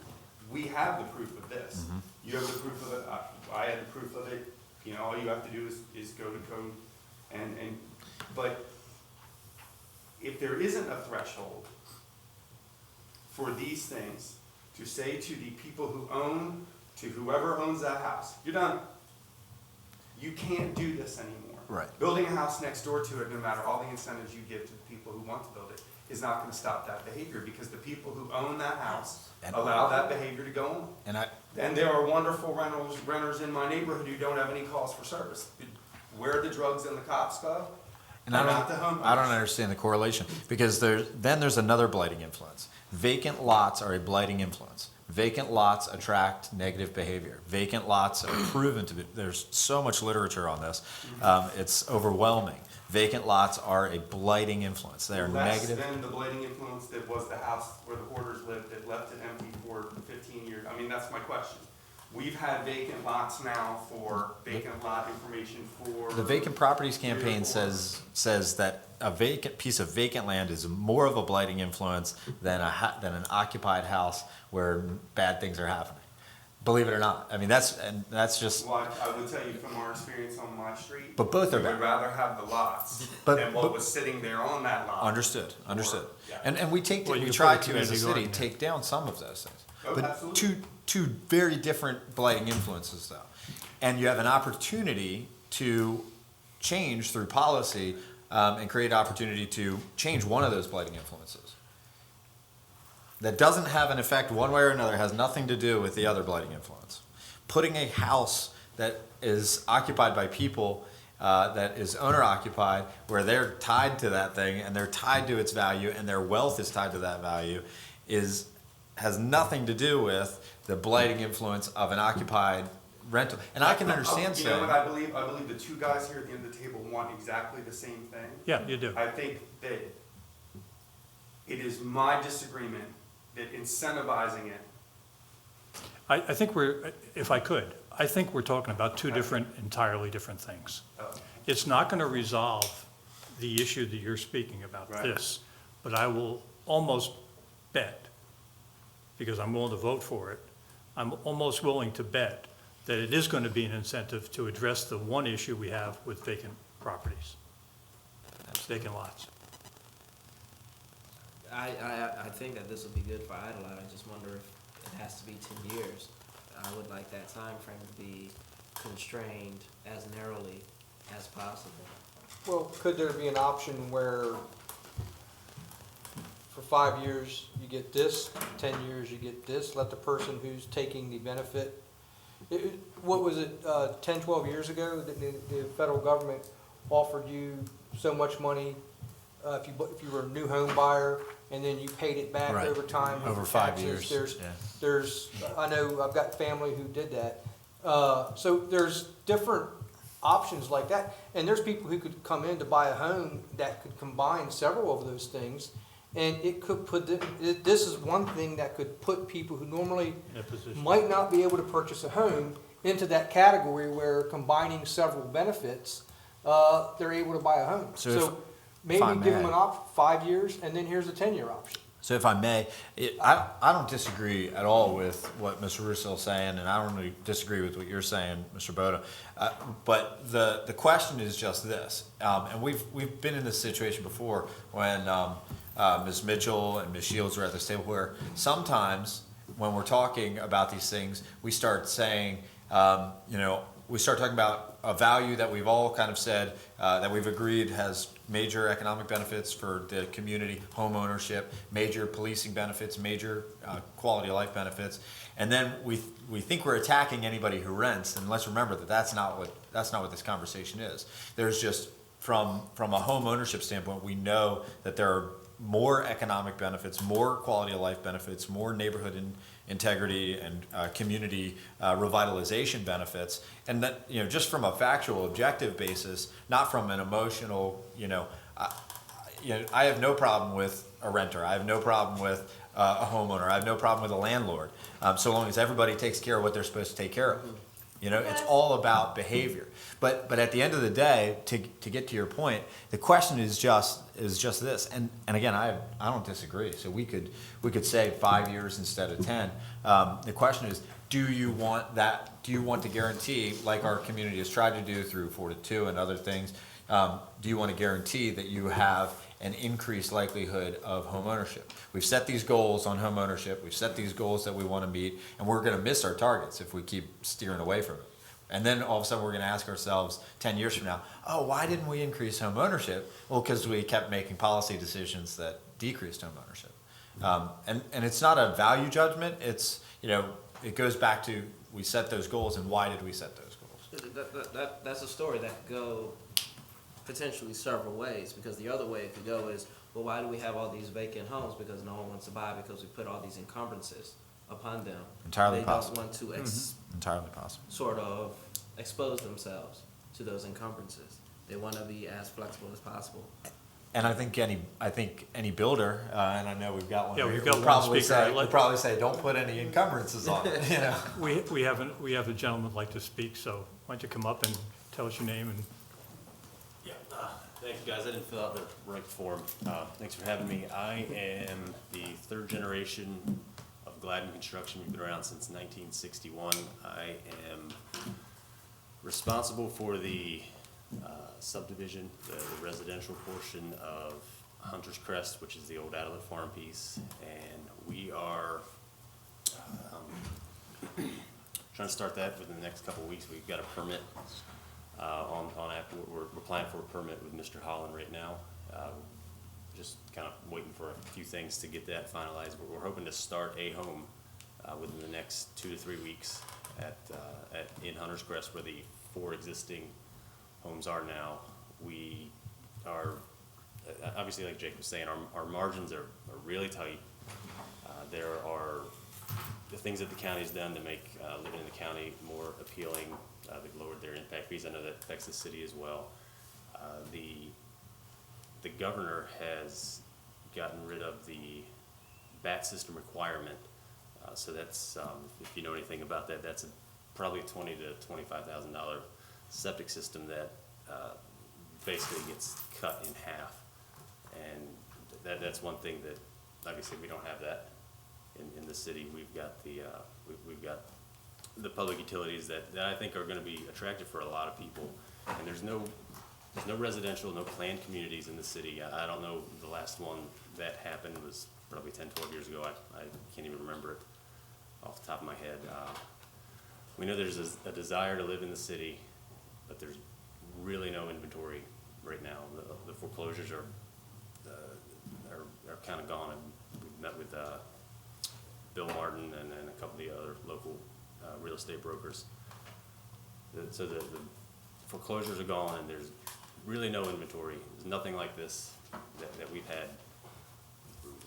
We have the proof of this. You have the proof of it, I had the proof of it, you know, all you have to do is go to code but if there isn't a threshold for these things to say to the people who own, to whoever owns that house, you're done. You can't do this anymore. Right. Building a house next door to it, no matter all the incentives you give to the people who want to build it, is not gonna stop that behavior, because the people who own that house allow that behavior to go on. And there are wonderful renters in my neighborhood who don't have any calls for service. Where the drugs and the cops go, And not the homeowners. I don't understand the correlation, because there's another blighting influence. Vacant lots are a blighting influence. Vacant lots attract negative behavior. Vacant lots are proven to be, there's so much literature on this, it's overwhelming. Vacant lots are a blighting influence. They are negative. Less than the blighting influence that was the house where the hoarders lived, that left it empty for 15 years. I mean, that's my question. We've had vacant lots now for vacant lot information for. The Vacant Properties 3 or Campaign 4. says that a vacant piece of vacant land is more of a blighting influence than an occupied house where bad things are happening. Believe it or not. I mean, that's just. Well, I would tell you from our experience on my street. But both are we would bad. rather have the lots But- than what was sitting there on that lot. Understood. Yeah. And we Well, you we can try put a to, as a community city, garden there. take down some of those things. Oh, But absolutely. two very different blighting influences, though. And you have an opportunity to change through policy, and create opportunity to change one of those blighting influences. That doesn't have an effect one way or another, has nothing to do with the other blighting influence. Putting a house that is occupied by people, that is owner occupied, where they're tied to that thing and they're tied to its value and their wealth is tied to that value, has nothing to do with the blighting influence of an occupied rental. And I can understand You know saying. what I believe? I believe the two guys here at the end of the table want exactly the same thing. Yeah, you do. I think that it is my disagreement that incentivizing it. I think if I could, I think we're talking about two entirely different things. It's not gonna resolve the issue that you're speaking about, Right. this, but I will almost bet, because I'm willing to vote for it, I'm almost willing to bet that it is gonna be an incentive to address the one issue we have with vacant properties. That's vacant lots. I think that this would be good for Idlewild. I just wonder if it has to be 10 years. I would like that time frame to be constrained as narrowly as possible. Well, could there be an option where for 5 years you get this, 10 years you get this, let the person who's taking the benefit, what was it, 10, 12 years ago, that the federal government offered you so much money if you were a new home buyer, and then you paid it back Right. over time. Over with 5 taxes. years, There's, I know, I've got family who did that. So there's different options like that. And there's people who could come in to buy a home that could combine several of those things. And it could put, this is one thing that could put people who normally In a position. might not be able to purchase a home into that category where combining several benefits, they're able to buy a home. So if I Maybe give them may. an 5 years, and then here's a 10-year option. So if I may, I don't disagree at all with what Mr. Russo is saying, and I don't really disagree with what you're saying, Mr. Boda. But the question is just this, and we've been in this situation before when Ms. Mitchell and Ms. Shields were at this table, where sometimes when we're talking about these things, we start saying, we start talking about a value that we've all kind of said, that we've agreed has major economic benefits for the community, home ownership, major policing benefits, major quality of life benefits, and then we think we're attacking anybody who rents. And let's remember that that's not what this conversation is. There's just from a home ownership standpoint, we know that there are more economic benefits, more quality of life benefits, more neighborhood integrity and community revitalization benefits. And that, you know, just from a factual, objective basis, not from an emotional, I have no problem with a renter. I have no problem with a homeowner. I have no problem with a landlord, so long as everybody takes care of what they're supposed to take care of. It's all about behavior. But at the end of the day, to get to your point, the question is just this. And again, I don't disagree. So we could say 5 years instead of 10. The question is, do you want that? Do you want to guarantee, like our community has tried to do through 4-2 and other things? Do you want to guarantee that you have an increased likelihood of home ownership? We've set these goals on home ownership. We've set these goals that we want to meet, and we're going to miss our targets if we keep steering away from it. And then all of a sudden we're going to ask ourselves 10 years from now, oh, why didn't we increase home ownership? Well, because we kept making policy decisions that decreased home ownership. And it's not a value judgment. It's, it goes back to, we set those goals, and why did we set those goals? That's a story that could go potentially several ways, because the other way it could go is, well, why do we have all these vacant homes? Because no one wants to buy, because we put all these encumbrances upon them. Entirely possible. They don't want to entirely possible. Sort of expose themselves to those encumbrances. They want to be as flexible as possible. And I think any builder, and I know we've got one. Yeah, here, we've got would one probably speaker. say, would probably say, don't put any encumbrances on it. We have a gentleman who'd like to speak, so why don't you come up and tell us your name and. Yeah, thank you guys. I didn't fill out the right form. Thanks for having me. I am the third generation of Gladden Construction. We've been around since 1961. I am responsible for the subdivision, the residential portion of Hunter's Crest, which is the old Adelet Farm piece, and we are trying to start that within the next couple of weeks. We've got a permit we're applying for a permit with Mr. Holland right now. Just kind of waiting for a few things to get that finalized. But we're hoping to start a home within the next 2 to 3 weeks in Hunter's Crest, where the 4 existing homes are now. We are obviously, like Jake was saying, our margins are really tight. There are the things that the county has done to make living in the county more appealing. They've lowered their impact fees. I know that affects the city as well. The governor has gotten rid of the bat system requirement. So that's, if you know anything about that, that's probably a $20,000 to $25,000 septic system that basically gets cut in half. And that's one thing that, obviously, we don't have that in the city. We've got we've got the public utilities that I think are going to be attractive for a lot of people. And there's no residential, no planned communities in the city. I don't know, the last one that happened was probably 10, 12 years ago. I can't even remember it off the top of my head. We know there's a desire to live in the city, but there's really no inventory right now. The foreclosures are kind of gone. And we've met with Bill Martin and a couple of the other local real estate brokers. So the foreclosures are gone, and there's really no inventory. There's nothing like this that we've had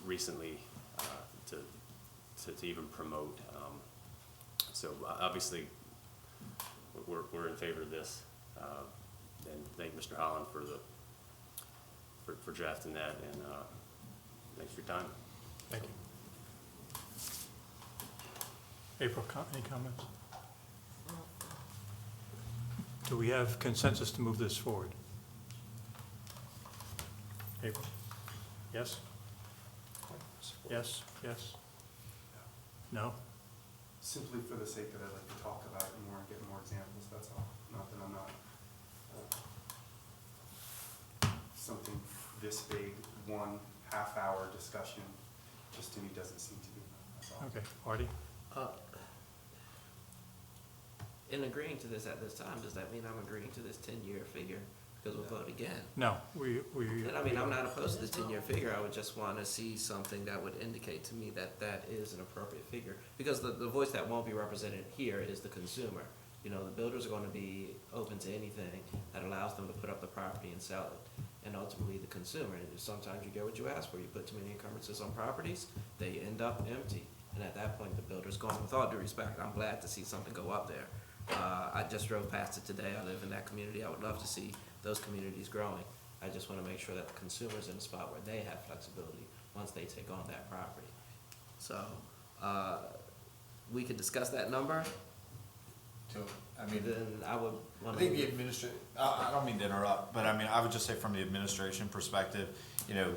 recently to even promote. So obviously, we're in favor of this, and thank Mr. Holland for drafting that, and thanks for your time. Thank you. April, any comments? Do we have consensus to move this forward? April? Yes? Yes? Yes? No? Simply for the sake of it, I'd like to talk about it more and get more examples, that's all. Not that I'm not, something this big, 1 half-hour discussion, just to me doesn't seem to be enough, that's all. Okay, Artie? In agreeing to this at this time, does that mean I'm agreeing to this 10-year figure? Because we'll vote again. No, And I mean, I'm not opposed to this 10-year figure. I would just want to see something that would indicate to me that that is an appropriate figure. Because the voice that won't be represented here is the consumer. The builders are going to be open to anything that allows allows them to put up the property and sell it. And ultimately, the consumer, and sometimes you get what you ask for. You put too many encumbrances on properties, they end up empty. And at that point, the builder's gone. With all due respect, I'm glad to see something go up there. I just drove past it today. I live in that community. I would love to see those communities growing. I just want to make sure that the consumer's in a spot where they have flexibility once they take on that property. So, we could discuss that number. I mean, Then I would I want think the to. I don't mean to interrupt, but I mean, I would just say from the administration perspective, you know,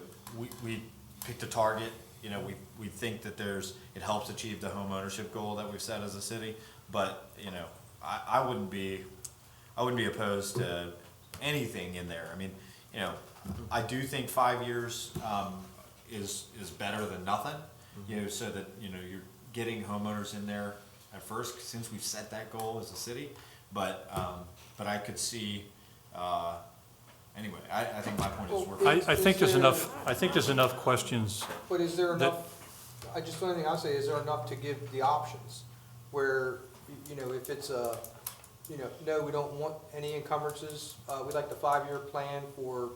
we picked a target, you know, we think that it helps achieve the home ownership goal that we've set as a city, but, you know, I wouldn't be opposed to anything in there. I mean, you know, I do think 5 years, is better than nothing, you know, so that, you know, you're getting homeowners in there at first, since we've set that goal as a city, but I could see, anyway, I think my point is working. I think there's enough questions. But is there That- enough, the only thing I'll say, is there enough to give the options? Where, you know, if it's a, you know, no, we don't want any encumbrances, we'd like the 5-year plan for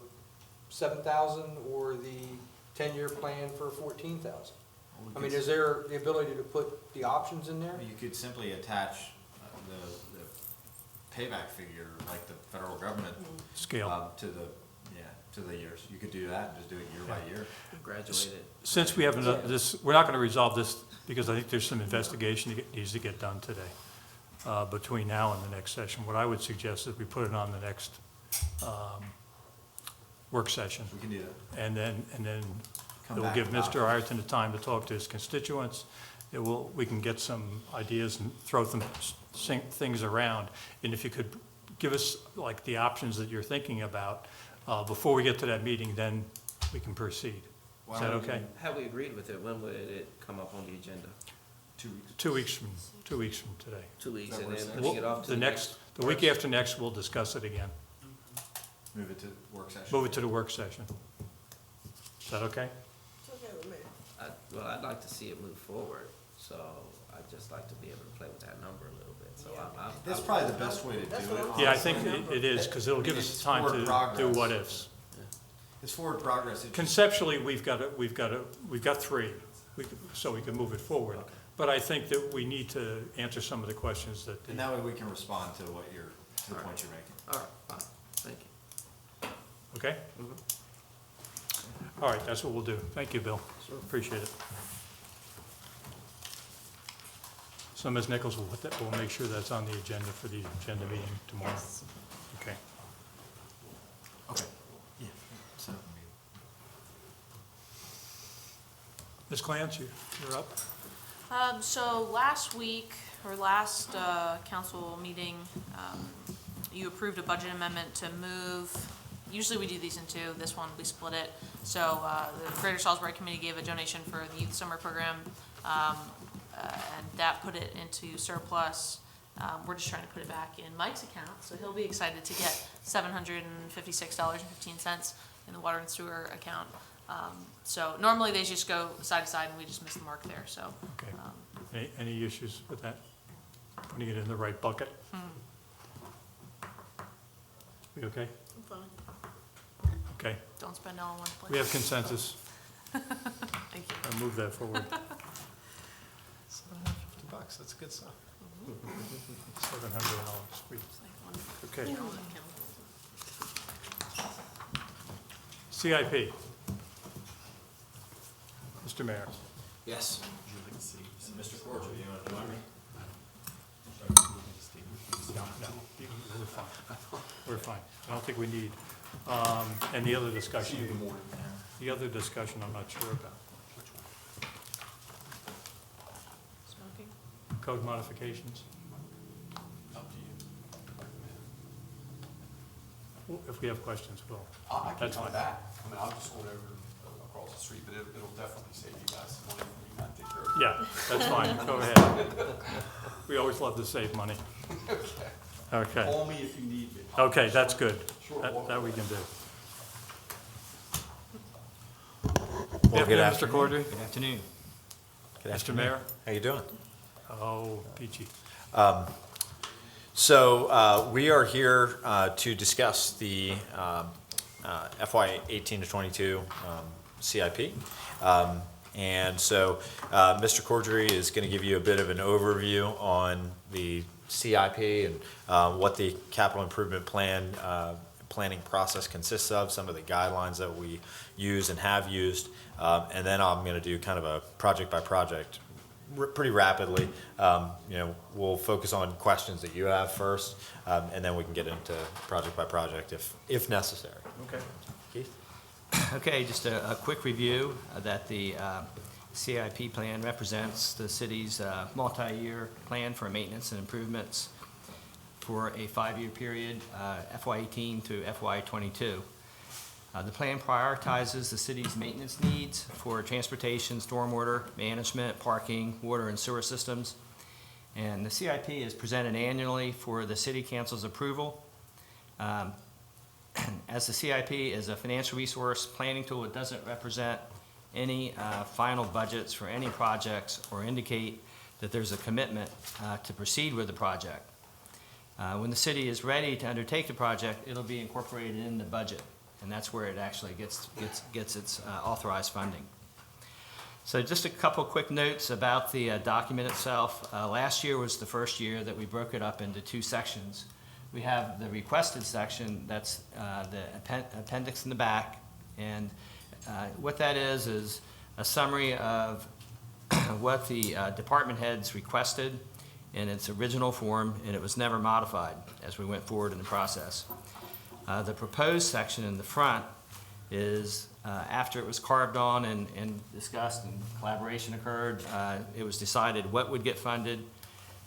7,000 or the 10-year plan for 14,000. I mean, is there the ability to put the options in there? You could simply attach the payback figure, like the federal government. Scale. To the years. You could do that and just do it year by year. Graduated. Since we haven't, we're not gonna resolve this, because I think there's some investigation that needs to get done today, between now and the next session. What I would suggest is we put it on the next, work session. We can do that. And then Come it will back give with Mr. Ireton the time to talk to his constituents. We can get some ideas and throw some things around. And if you could give us like the options that you're thinking about, before we get to that meeting, then we can proceed. Is that okay? Have we agreed with it? When would it come up on the agenda? 2 weeks. 2 weeks from, 2 weeks from today. 2 weeks, That and works then then. putting it off to The next, the week after next, we'll discuss it again. Move it to work session. Move it to the work session. Is that okay? It's okay with me. Well, I'd like to see it move forward, so I'd just like to be able to play with that number a little bit, so I'm. That's probably the best way to That's do what it. I'm Yeah, I think it is, because it'll give us time to do what ifs. It's forward progress. It just- Conceptually, we've got 3, so we can move it forward. But I think that we need to answer some of the questions that, And that way we can respond to what to the point you're making. All right, fine, thank you. okay? All right, that's what we'll do. Thank you, Bill. Appreciate it. So Ms. Nichols, we'll make sure that's on the agenda for the agenda meeting tomorrow. Okay. Okay. Yeah. So, Ms. Clance, you're up. So last week, or last council meeting, you approved a budget amendment to move, usually we do these in 2, this one we split it. So the Greater Salisbury Committee gave a donation for the youth summer program, and that put it into surplus. We're just trying to put it back in Mike's account, so he'll be excited to get $756.15 in the water and sewer account. So normally they just go side to side and we just miss the mark there, so. Okay. Any issues with that? Putting it in the right bucket? We okay? I'm fine. Okay. Don't spend it all in one place. We have consensus. Thank you. I'll move that forward. $750, that's good stuff. $700, sweet. Okay. CIP. Mr. Mayor. yes. Mr. Cordial, you want to join me? No, we're fine. We're fine. I don't think we need, and the other discussion, I'm not sure about. Smoking? Code modifications? Up to you. If we have questions, we'll. I can That's come fine. back. I mean, I'm just going over across the street, but it'll definitely save you guys some money when you might take care of it. Yeah, that's fine. Go ahead. We always love to save money. Okay. Call me if you need me. Okay, that's good. Sure. That we can do. Well, Good afternoon, Mr. Corddry. Good afternoon. Mr. Mayor. How you doing? Oh, peachy. So we are here to discuss the FY 18 to 22 CIP. And so Mr. Corddry is going to give you a bit of an overview on the CIP and what the capital improvement plan planning process consists of, some of the guidelines that we use and have used, and then I'm going to do kind of a project by project pretty rapidly. We'll focus on questions that you have first, and then we can get into project by project if necessary. Okay. Keith? Okay, just a quick review that the CIP plan represents the city's multi-year plan for maintenance and improvements for a 5-year period, FY18 through FY22. The plan prioritizes the city's maintenance needs for transportation, stormwater management, parking, water and sewer systems. And the CIP is presented annually for the city council's approval. As the CIP is a financial resource planning tool, it doesn't represent any final budgets for any projects or indicate that there's a commitment to proceed with the project. When the city is ready to undertake the project, it'll be incorporated in the budget, and that's where it actually gets its authorized funding. So just a couple quick notes about the document itself. Last year was the first year that we broke it up into 2 sections. We have the requested section, that's the appendix in the back, and what that is a summary of what the department heads requested in its original form, and it was never modified as we went forward in the process. The proposed section in the front is after it was carved on and discussed and collaboration occurred, it was decided what would get funded,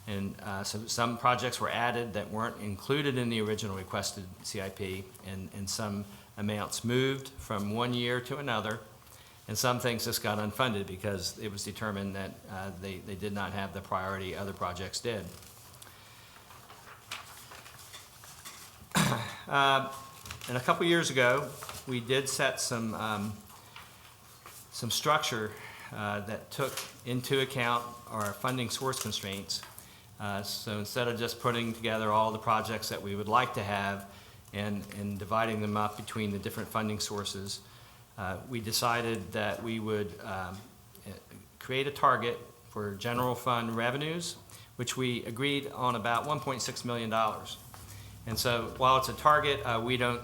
and so some projects were added that weren't included in the original requested CIP, and some amounts moved from one year to another, and some things just got unfunded because it was determined that they did not have the priority other projects did. And a couple years ago, we did set some structure that took into account our funding source constraints. So instead of just putting together all the projects that we would like to have and dividing them up between the different funding sources, we decided that we would create a target for general fund revenues, which we agreed on about $1.6 million. And so while it's a target, we don't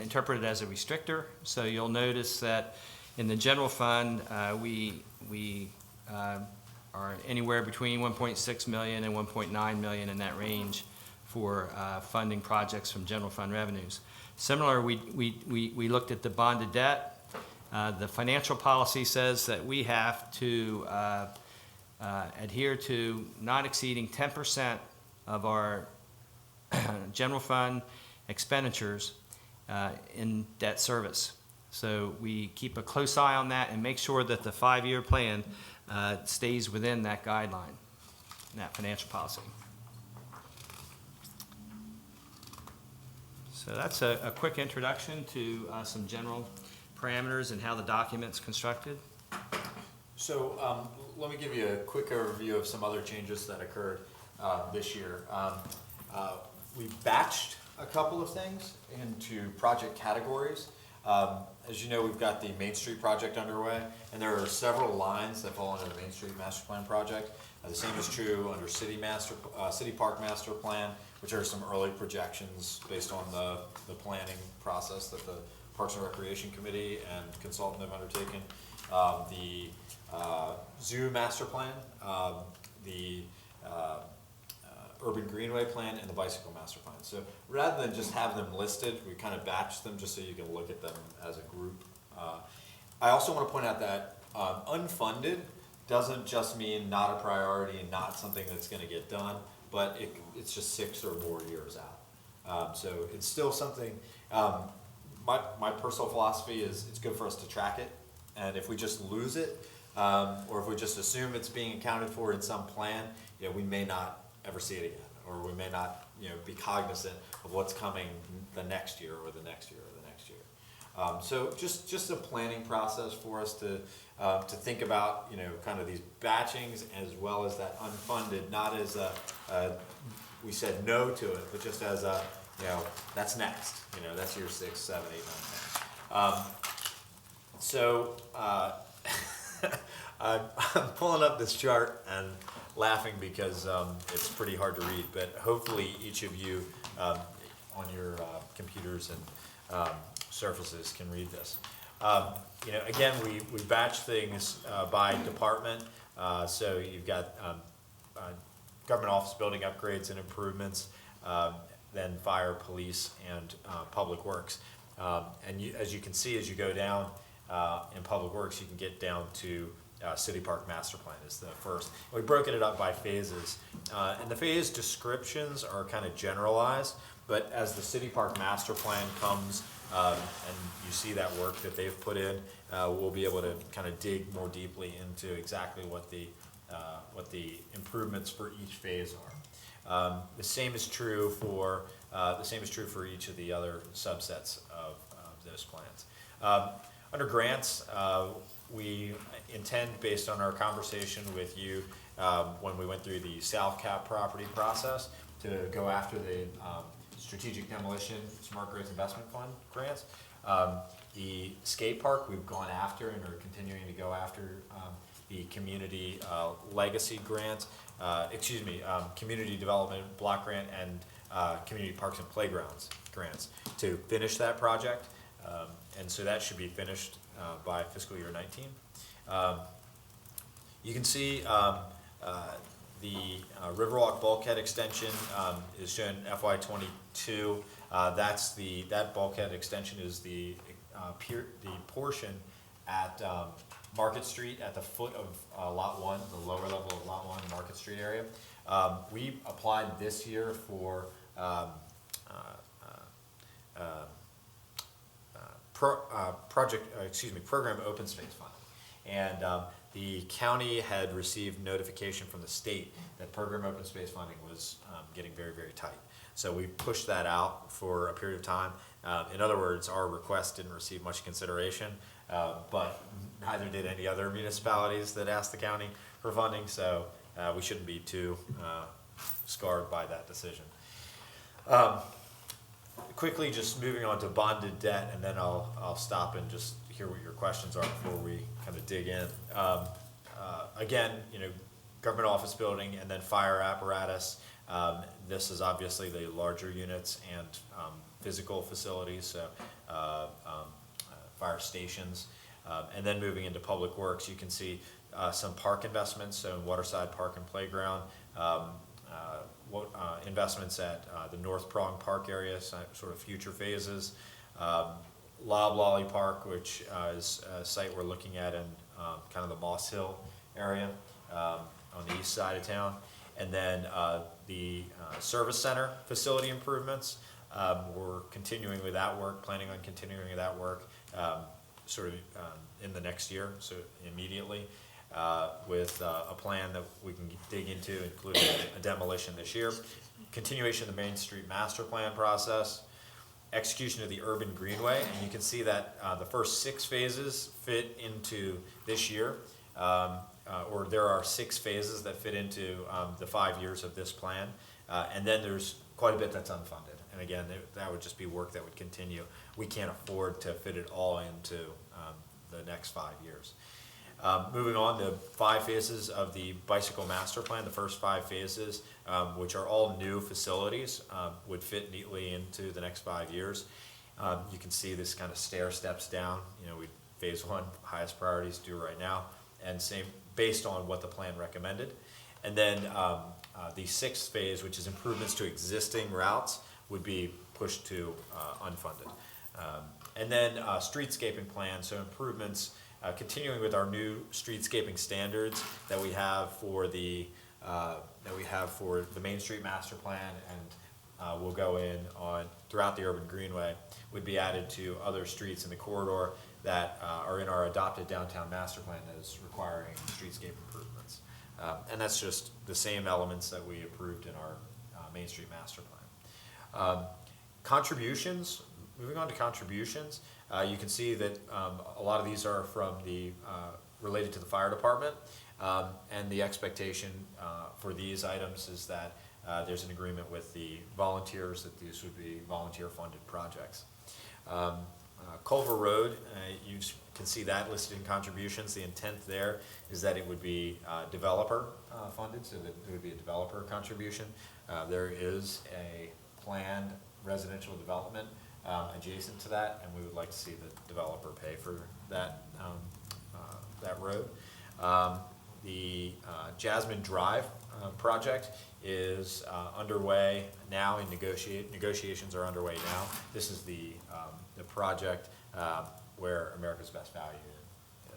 interpret it as a restrictor. So you'll notice that in the general fund, we are anywhere between 1.6 million and 1.9 million, in that range, for funding projects from general fund revenues. Similar, we looked at the bonded debt. The financial policy says that we have to adhere to not exceeding 10% of our general fund expenditures in debt service. So we keep a close eye on that and make sure that the 5-year plan stays within that guideline, that financial policy. So that's a quick introduction to some general parameters and how the document's constructed. So let me give you a quick overview of some other changes that occurred this year. We batched a couple of things into project categories. As you know, we've got the Main Street project underway, and there are several lines that fall under the Main Street Master Plan project. The same is true under City Park Master Plan, which are some early projections based on the planning process that the Parks and Recreation Committee and consultant have undertaken. The Zoo Master Plan, the Urban Greenway Plan, and the Bicycle Master Plan. So rather than just have them listed, we kind of batched them just so you can look at them as a group. I also want to point out that unfunded doesn't just mean not a priority and not something that's going to get done, but it's just 6 or more years out. So it's still something, my personal philosophy is it's good for us to track it, and if we just lose it, or if we just assume it's being accounted for in some plan, we may not ever see it again, or we may not be cognizant of what's coming the next year or the next year or the next year. So just a planning process for us to think about, kind of these batchings as well as that unfunded, not as we said no to it, but just as that's next, that's year 6, 7, 8, 9, 10. So, I'm pulling up this chart and laughing because it's pretty hard to read, but hopefully each of you on your computers and surfaces can read this. Again, we batch things by department. So you've got government office building upgrades and improvements, then fire, police, and public works. As you can see, as you go down in public works, you can get down to City Park Master Plan is the first. We've broken it up by phases, and the phase descriptions are kind of generalized, but as the City Park Master Plan comes and you see that work that they've put in, we'll be able to kind of dig more deeply into exactly what the improvements for each phase are. The same is true for each of the other subsets of those plans. Under grants, we intend, based on our conversation with you when we went through the South Cap property process, to go after the strategic demolition smart growth investment fund grants. The skate park we've gone after and are continuing to go after the community legacy grants, community development block grant and community parks and playgrounds grants to finish that project. And so that should be finished by fiscal year 19. You can see the Riverwalk bulkhead extension is shown FY22. That bulkhead extension is the portion at Market Street at the foot of Lot 1, the lower level of Lot 1, Market Street area. We applied this year for program open space funding. And the county had received notification from the state that program open space funding was getting very, very tight. So we pushed that out for a period of time. In other words, our request didn't receive much consideration, but neither did any other municipalities that asked the county for funding. So we shouldn't be too scarred by that decision. Quickly, just moving on to bonded debt, and then I'll stop and just hear what your questions are before we kind of dig in. Again, government office building and then fire apparatus. This is obviously the larger units and physical facilities, so fire stations. And then moving into public works, you can see some park investments, so Waterside Park and Playground, investments at the North Prong Park area, sort of future phases. Loblolly Park, which is a site we're looking at in kind of the Moss Hill area on the east side of town. And then the service center facility improvements. We're continuing with that work, planning on continuing with that work in the next year, so immediately, with a plan that we can dig into, including a demolition this year. Continuation of the Main Street Master Plan process. Execution of the Urban Greenway, and you can see that the first 6 phases fit into this year, or there are 6 phases that fit into the 5 years of this plan, and then there's quite a bit that's unfunded. And again, that would just be work that would continue. We can't afford to fit it all into the next 5 years. Moving on to 5 phases of the Bicycle Master Plan, the first 5 phases, which are all new facilities, would fit neatly into the next 5 years. You can see this kind of stair steps down. Phase 1, highest priorities due right now, and same based on what the plan recommended. And then the 6th phase, which is improvements to existing routes, would be pushed to unfunded. And then streetscaping plan, so improvements. Continuing with our new streetscaping standards that we have for the Main Street Master Plan, and will go in on throughout the Urban Greenway, would be added to other streets in the corridor that are in our adopted downtown master plan that is requiring streetscape improvements. And that's just the same elements that we approved in our Main Street Master Plan. Contributions, moving on to contributions, you can see that a lot of these are from the, related to the fire department. And the expectation for these items is that there's an agreement with the volunteers that these would be volunteer-funded projects. Culver Road, you can see that listed in contributions. The intent there is that it would be developer funded, so that it would be a developer contribution. There is a planned residential development adjacent to that, and we would like to see the developer pay for that, that road. The Jasmine Drive project is underway now, and negotiations are underway now. This is the project where America's Best Value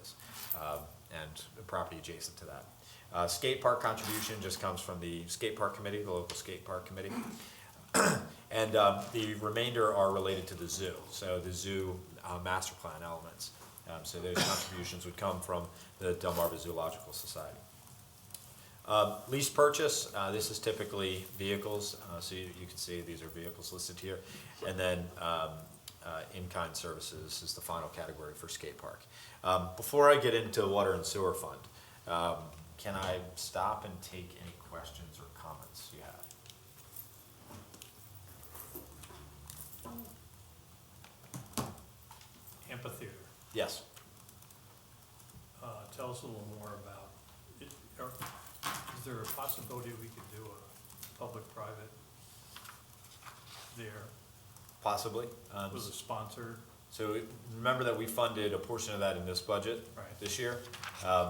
is, and the property adjacent to that. Skate park contribution just comes from the skate park committee, the local skate park committee. And the remainder are related to the zoo, so the zoo master plan elements. So those contributions would come from the Delmarva Zoological Society. Lease purchase, this is typically vehicles, so you can see these are vehicles listed here. And then in-kind services is the final category for skate park. Before I get into water and sewer fund, can I stop and take any questions or comments you have? Amphitheater. Yes. Tell us a little more about it. Is there a possibility we could do a public-private there Possibly. with a sponsor? So remember that we funded a portion of that in this budget Right. this year.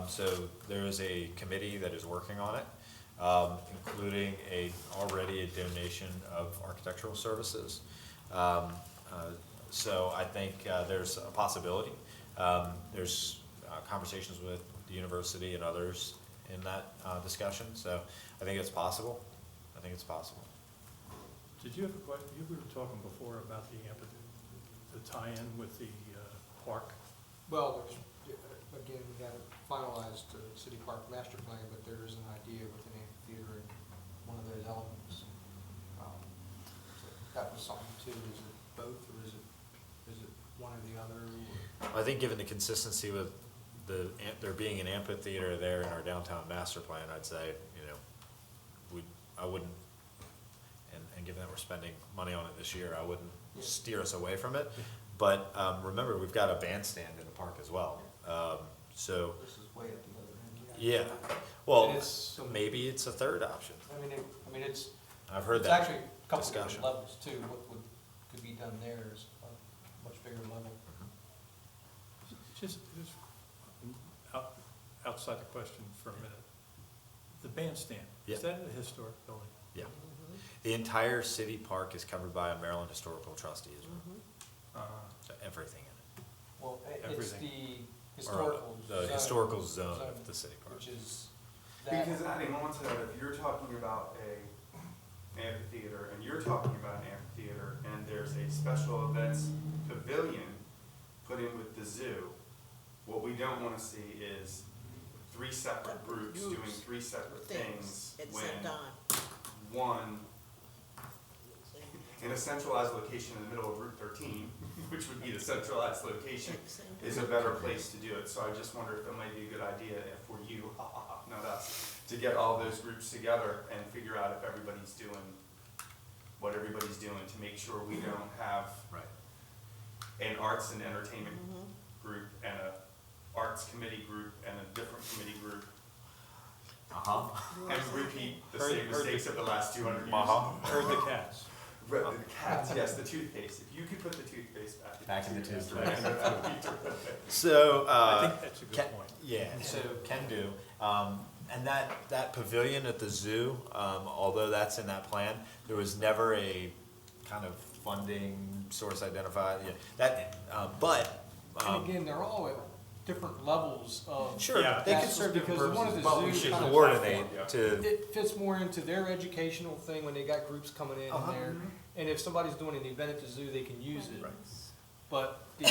So there is a committee that is working on it, including already a donation of architectural services. So I think there's a possibility. There's conversations with the university and others in that discussion. So I think it's possible. I think it's possible. Did you have a question? You were talking before about the tie-in with the park. Well, again, we haven't finalized the city park master plan, but there is an idea with an amphitheater in one of those elements. So that was something too. Is it both, or is it one or the other? I think given the consistency with there being an amphitheater there in our downtown master plan, I'd say, I wouldn't, and given that we're spending money on it this year, I wouldn't steer us away from it. But remember, we've got a bandstand in the park as well. So This is way at the other end. yeah, well, So maybe it's a third option. I mean, it's. I've heard It's that actually a couple different discussion. levels too. What could be done there is a much bigger level. Just outside the question for a minute. The bandstand, is Yeah. that a historic building? Yeah. The entire city park is covered by a Maryland Historical Trustee as well. So everything in it. Well, it's Everything. the Or historical the zone. historical zone of the city park. Which is that. Because adding on to that, if you're talking about a amphitheater, and you're talking about an amphitheater, and there's a special events pavilion put in with the zoo, what we don't wanna see is three separate groups doing three separate things At the when same time. one, in a centralized location in the middle of Route 13, which would be the centralized location, is a better place to do it. So I just wonder if it might be a good idea for you, not us, to get all those groups together and figure out if everybody's doing what everybody's doing, to make sure we don't have Right. an arts and entertainment group and a arts committee group and a different committee group, and repeat the same mistakes of the last 200 years. Heard the cats. Right, the cats, yes, the toothpaste. If you could put the toothpaste back in the toothpaste. So, I think that's a good can- point. Yeah, so can do. And that pavilion at the zoo, although that's in that plan, there was never a kind of funding source identified. Yeah, that, but. And again, they're all at different levels of. Sure, Yeah. they can That's serve different because the one at purposes, the but we zoo should kind of coordinate to. It fits more into their educational thing when they got groups coming in there. And if somebody's doing an event at the zoo, they can use it. Right. But the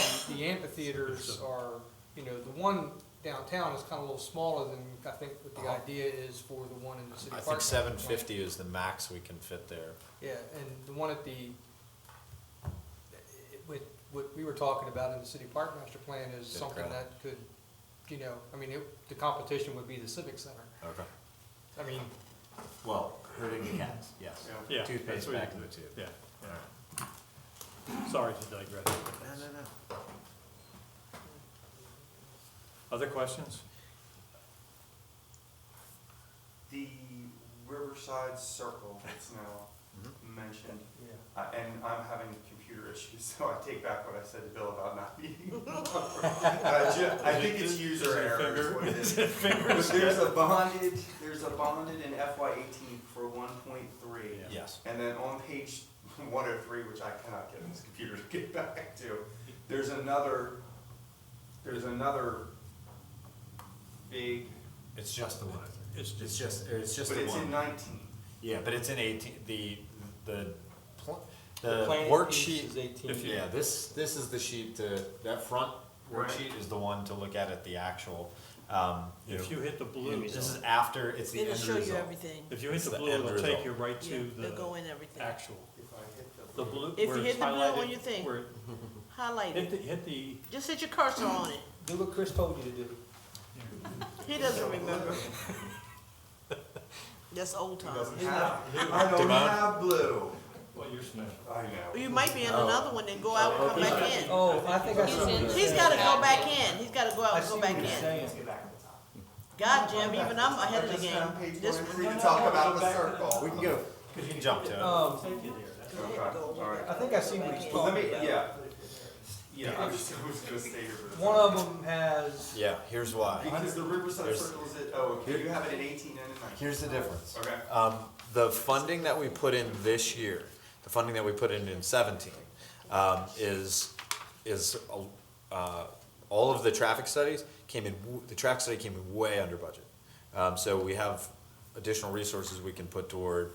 amphitheaters are, the one downtown is kind of a little smaller than, I think, what the idea is for the one in the city I park. think 750 is the max we can fit there. Yeah, and the one at were talking about in the city park master plan is City something credit. that could, I mean, the competition would be the civic center. Okay. I mean, Well, herding the cats, yes. Yeah. Toothpaste that's what back you- to the tube. Yeah, yeah. Sorry to digress. No. Other questions? The Riverside Circle that's now mentioned, yeah. and I'm having computer issues, so I take back what I said to Bill about not being. I think it's user error is what it is. But there's a bonded in FY '18 for 1.3. Yes. And then on page 103, which I cannot get this computer to get back to, there's another big, It's just the one. It's just but the it's one. in 19. Yeah, but it's in 18, the The planning piece is worksheet, 18. If you- yeah, this is the sheet that front Right. worksheet is the one to look at the actual, If you hit the blue, this is after, it's the It'll end show you result. everything. if you hit It's the the blue, end it'll take result. you right Yeah, to they'll go the in everything. actual. If I hit The blue, If where you it's hit the blue highlighted, on your thing. where- Highlight hit it. the, Just hit your cursor on it. Do what Chris told you to do. He doesn't remember. That's old time. I don't have blue. well, you're special. I know. You might be in another one, then go out and come back in. Oh, I think I see. He's gotta go back in. He's gotta go out I and see go what back you're in. saying. God, Jim, even I'm ahead of the I just game. found page This 103 to talk about the circle. We can go, you can jump to it. Take you there. Okay, all right. I think I see what he's Well, let talking me, about. yeah, I was gonna stay here for this. One of them has, Yeah, here's why. Because the Riverside There's- Circle is it, oh, okay, you have it in 18 and in 19. Here's the difference. Okay. The funding that we put in this year, the funding that we put in 17, is all of the traffic studies the traffic study came in way under budget. So we have additional resources we can put toward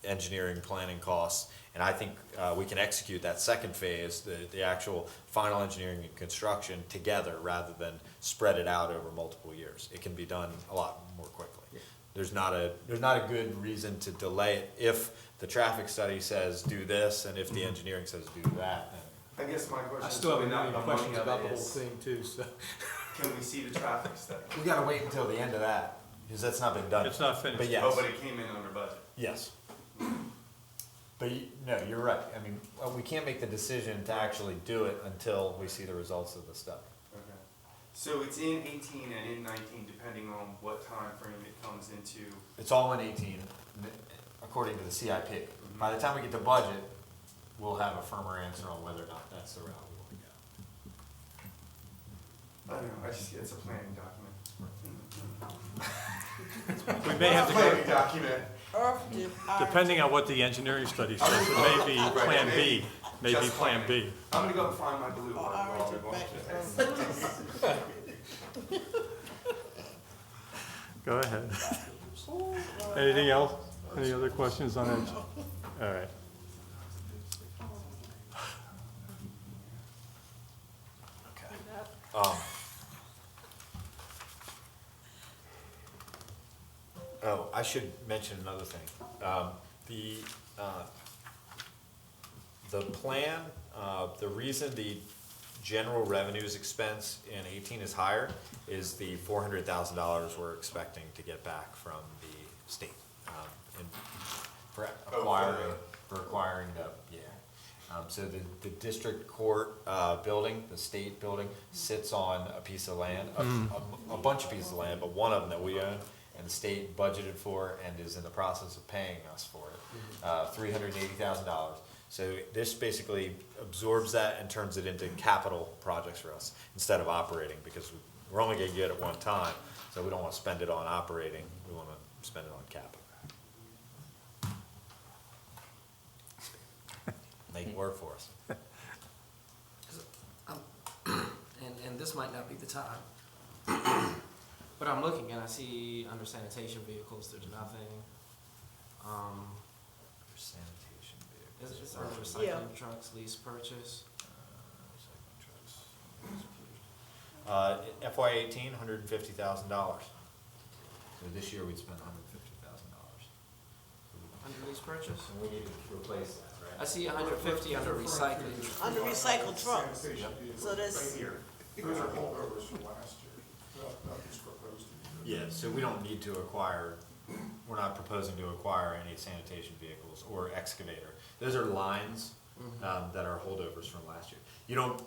engineering, planning costs, and I think we can execute that second phase, the actual final engineering and construction together rather than spread it out over multiple years. It can be done a lot more quickly. There's not a good reason to delay it if the traffic study says do this and if the engineering says do that. I guess my question I is still have a really not million the money questions of about it, the whole is thing too, so. can we see the traffic study? We gotta wait until the end of that, because that's not been done. It's not finished. But yes. Oh, but it came in under budget. Yes. But no, you're right. I mean, we can't make the decision to actually do it until we see the results of the study. Okay. So it's in 18 and in 19, depending on what time frame it comes into. It's all in 18, according to the CIP. By the time we get to budget, we'll have a firmer answer on whether or not that's the route we want to go. I don't know, it's a planning document. We may have to Planning go, document. depending on what the engineering study says, it may be Right, Plan B, maybe maybe just Plan B. I'm gonna go and find my blue one while we're going through this. Go ahead. Anything else? Any other questions on it? All right. Oh, I should mention another thing. The plan, the reason the general revenues expense in 18 is higher is the $400,000 we're expecting to get back from the state. For acquiring the, so the district court building, the state building, sits on a piece of land, a bunch of pieces of land, but one of them that we own, and the state budgeted for and is in the process of paying us for it, $380,000. So this basically absorbs that and turns it into capital projects for us instead of operating, because we're only gonna get it one time, so we don't wanna spend it on operating, we wanna spend it on capital. Make it work for us. And this might not be the time. But I'm looking and I see under sanitation vehicles, there's nothing. Sanitation vehicles. It's under recycling trucks, lease purchase. FY 18, $150,000. So this year we'd spend $150,000. Under lease purchase? And we need to replace that, right? I see 150 under recycling. Under recycled trucks. Sanitation vehicles, So this- right here. Those are holdovers from last year, nothing's proposed to be. Yeah, so we don't need to acquire, we're not proposing to acquire any sanitation vehicles or excavator. Those are lines, that are holdovers from last year. You don't,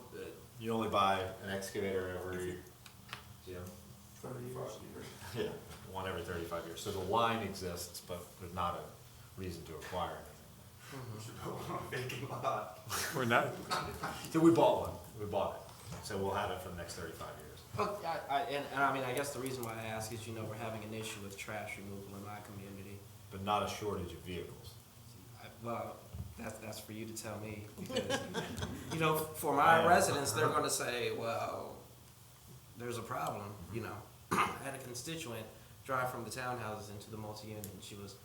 you only buy an excavator every, 35 years. yeah, one every 35 years. So the line exists, but there's not a reason to acquire anything. Vacant lot. We're not, So we bought one, we bought it. So we'll have it for the next 35 years. But and I mean, I guess the reason why I ask is, you know, we're having an issue with trash removal in my community. But not a shortage of vehicles. Well, that's for you to tell me, because, you know, for my residents, they're gonna say, well, there's a problem, you know. I had a constituent drive from the townhouses into the multi-unit, and she was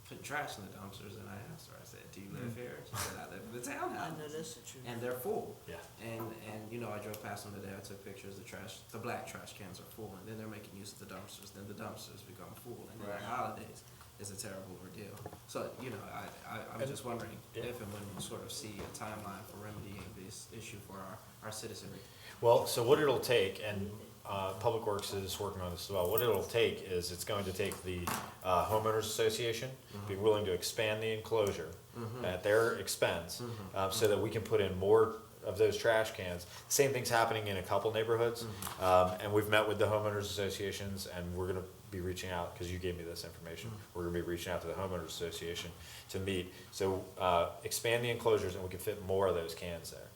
putting trash in the dumpsters, and I asked her, I said, do you live here? She said, I live in the I townhouse. know that's the truth. And they're full. Yeah. And, you know, I drove past them today, I took pictures, the black trash cans are full, and then they're making use of the dumpsters, then the dumpsters become full, and then the holidays is a terrible ordeal. So, you know, I'm just wondering if and when we'll sort of see a timeline for remedying this issue for our citizenry. Well, so what it'll take, and Public Works is working on this as well, what it'll take is it's going to take the homeowners association, be willing to expand the enclosure at their expense, so that we can put in more of those trash cans. Same thing's happening in a couple neighborhoods, and we've met with the homeowners associations, and we're gonna be reaching out, because you gave me this information, we're gonna be reaching out to the homeowners association to meet. So expand the enclosures and we can fit more of those cans there.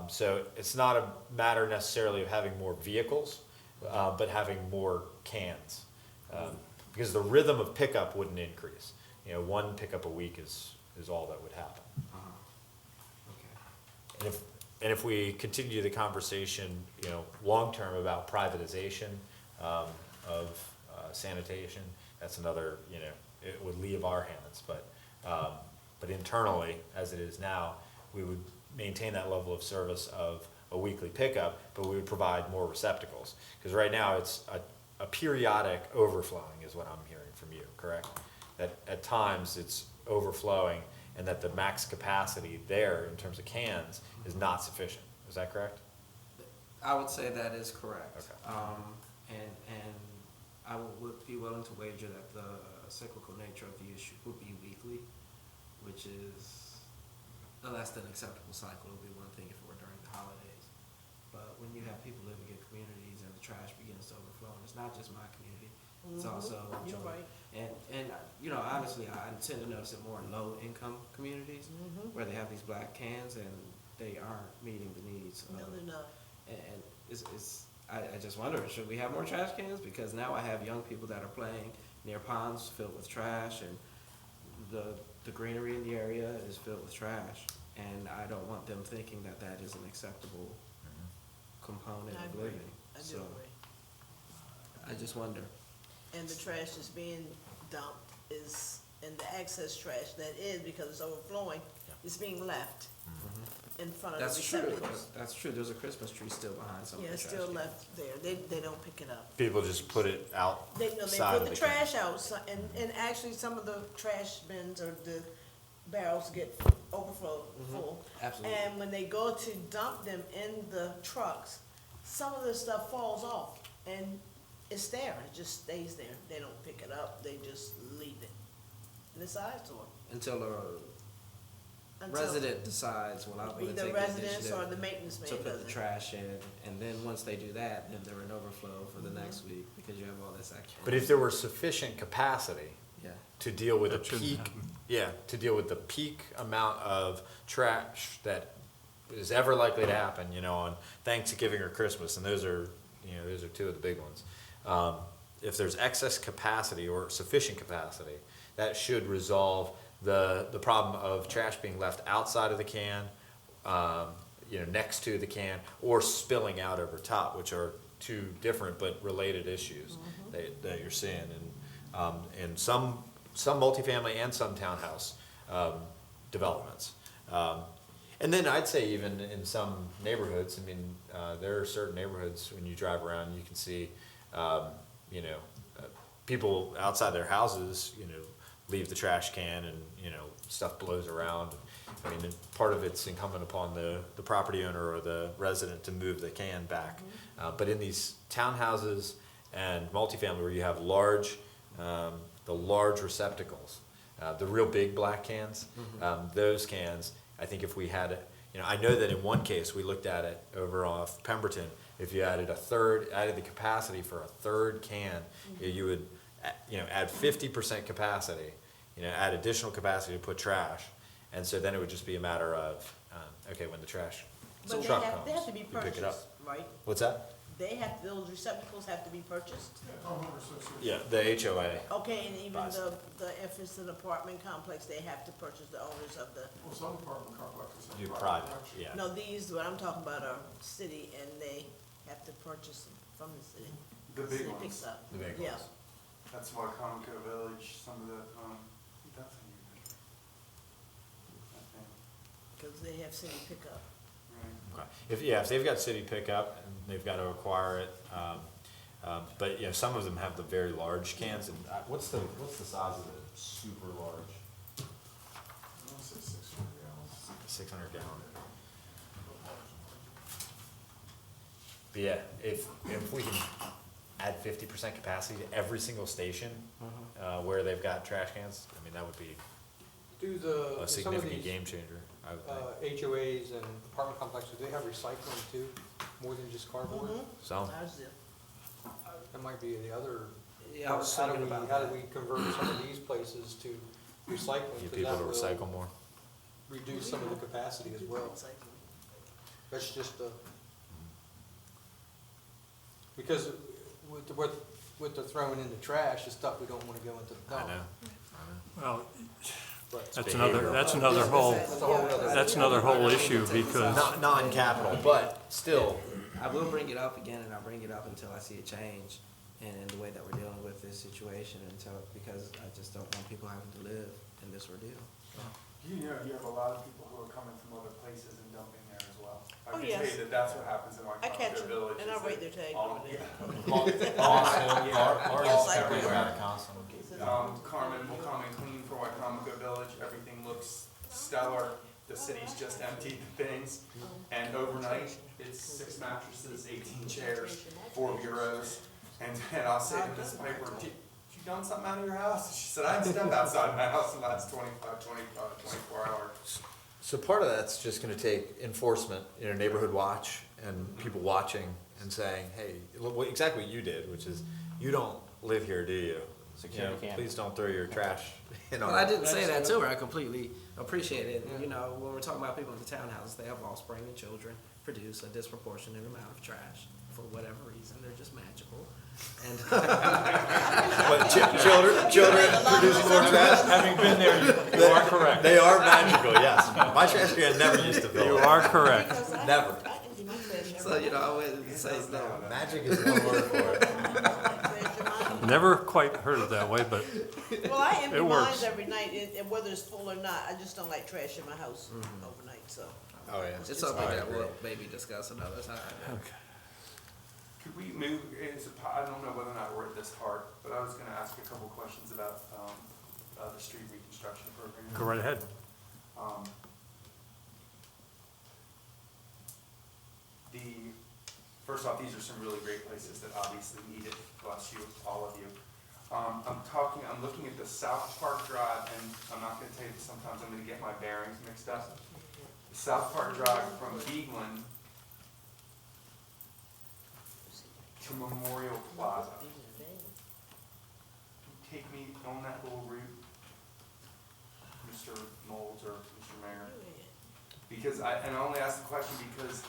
So it's not a matter necessarily of having more vehicles, but having more cans. Because the rhythm of pickup wouldn't increase. You know, one pickup a week is all that would happen. Okay. And if we continue the conversation, you know, long-term about privatization of sanitation, that's another, you know, it would leave our hands. But internally, as it is now, we would maintain that level of service of a weekly pickup, but we would provide more receptacles. Because right now, it's a periodic overflowing is what I'm hearing from you, correct? That at times it's overflowing, and that the max capacity there in terms of cans is not sufficient. Is that correct? I would say that is correct. Okay. And I would be willing to wager that the cyclical nature of the issue would be weekly, which is a less than acceptable cycle. It would be one thing if it were during the holidays. But when you have people living in communities and the trash begins to overflow, and it's not just my community, it's also You're joint. right. And you know, honestly, I tend to notice it more in low-income communities where they have these black cans and they aren't meeting the needs. No, they're not. And I just wonder, should we have more trash cans? Because now I have young people that are playing near ponds filled with trash, and the greenery in the area is filled with trash. And I don't want them thinking that that is an acceptable component I of agree. living. I do So agree. I just wonder. And the trash that's being dumped is, and the excess trash that is, because it's overflowing, is being left in front of the That's true. receptacles. That's true. There's a Christmas tree still behind some Yeah, of the it's trash still cans. left there. They don't pick it up. People just put it out. They put the trash out, and actually some of the trash bins or the barrels get overflowed full. Absolutely. And when they go to dump them in the trucks, some of the stuff falls off, and it's there, it just stays there. They don't pick it up, they just leave it. And it's eyesore. Until a Until resident decides, well, I'm gonna either take the residents or initiative the maintenance man to does put the it. trash in, and then once they do that, then they're in overflow for the next week, because you have all this extra. But if there were sufficient capacity Yeah, to deal with the That shouldn't peak, happen. to deal with the peak amount of trash that is ever likely to happen, you know, on Thanksgiving or Christmas, and those are two of the big ones. If there's excess capacity or sufficient capacity, that should resolve the problem of trash being left outside of the can, next to the can, or spilling out over top, which are two different but related issues that you're seeing in some multifamily and some townhouse developments. And then I'd say even in some neighborhoods, I mean, there are certain neighborhoods when you drive around, you can see, people outside their houses, leave the trash can and, stuff blows around. I mean, part of it's incumbent upon the property owner or the resident to move the can back. But in these townhouses and multifamily where you have large, the large receptacles, the real big black cans, those cans, I think if we had, I know that in one case, we looked at it over off Pemberton, if you added added the capacity for a third can, you would, add 50% capacity, add additional capacity to put trash. And so then it would just be a matter of, okay, when the trash But truck they have to be comes, you pick it up. purchased, right? What's that? Those receptacles have to be purchased? Yeah, the HOA. Okay, and even if it's an apartment complex, they have to purchase the owners of the, Well, some apartment complexes have Do private private, collection. yeah. no, these, what I'm talking about are city, and they have to purchase them from the city. The big City ones. picks up. The big Yeah. ones. That's why Conoco Village, some of the, that's a new picture. I think, Cause they have city pickup. right. Okay. If they've got city pickup and they've got to acquire it, but some of them have the very large cans. And what's the size of the super large? I want to say 600 gallons. 600 gallon. But yeah, if we can add 50% capacity to every single station where they've got trash cans, I mean that would be Do a some of significant these game changer. I would think. HOAs and apartment complexes, do they have recycling too, more than just cardboard? So Ours do. That might be the other. Yeah, I was how do thinking we- about How that. do we convert some of these places to recycling? get 'Cause people that to will recycle more. Reduce some of the capacity as well. That's just because with the throwing in the trash, the stuff we don't wanna go into the I dump. know. Well, But that's behavioral. that's another whole issue because, Not non-capital, but still. I will bring it up again, and I'll bring it up until I see a change in the way that we're dealing with this situation, because I just don't want people having to live in this ordeal. You have a lot of people who are coming from other places and dumping there as well. I Oh, can yes. tell you that's what happens in my I catch Conoco them, Village. and I is rate that their tag all- over there. Ours Yes, everywhere constantly. Carmen will come and clean for Wycomico Village, everything looks stellar, the city's just emptied the things, and overnight, it's 6 mattresses, 18 chairs, 4 bureaus, and I'll say to Ms. Piper, you done something out of your house? She said, I didn't step outside my house in the last 24 hours. So part of that's just gonna take enforcement, neighborhood watch and people watching and saying, hey, exactly what you did, which is, you don't live here, do you? Security camera. Please don't throw your trash in our. Well, I didn't say that to her. I completely appreciate it. And, when we're talking about people in the townhouses, they have offspring and children produce a disproportionate amount of trash for whatever reason. They're just magical. And But children producing more trash? having been there, you are correct. They are magical, yes. My trash can never used to fill. You are correct. Because I Never. I empty my trash every so, night. I wouldn't say no. Magic is one word for it. Never quite heard it that way, but Well, I empty It mine works. every night, and whether it's full or not, I just don't like trash in my house overnight, so. Oh, yeah. It's something that we'll maybe discuss another time. Could we move, I don't know whether or not we're at this part, but I was gonna ask a couple questions about, the street reconstruction program. go right ahead. First off, these are some really great places that obviously need it, bless you, all of you. I'm looking at the South Park Drive, and I'm not gonna tell you, sometimes I'm gonna get my bearings mixed up. The South Park Drive from Beagland to Memorial Plaza. Take me on that little route, Mr. Knowles or Mr. Mayor. Because I only ask the question because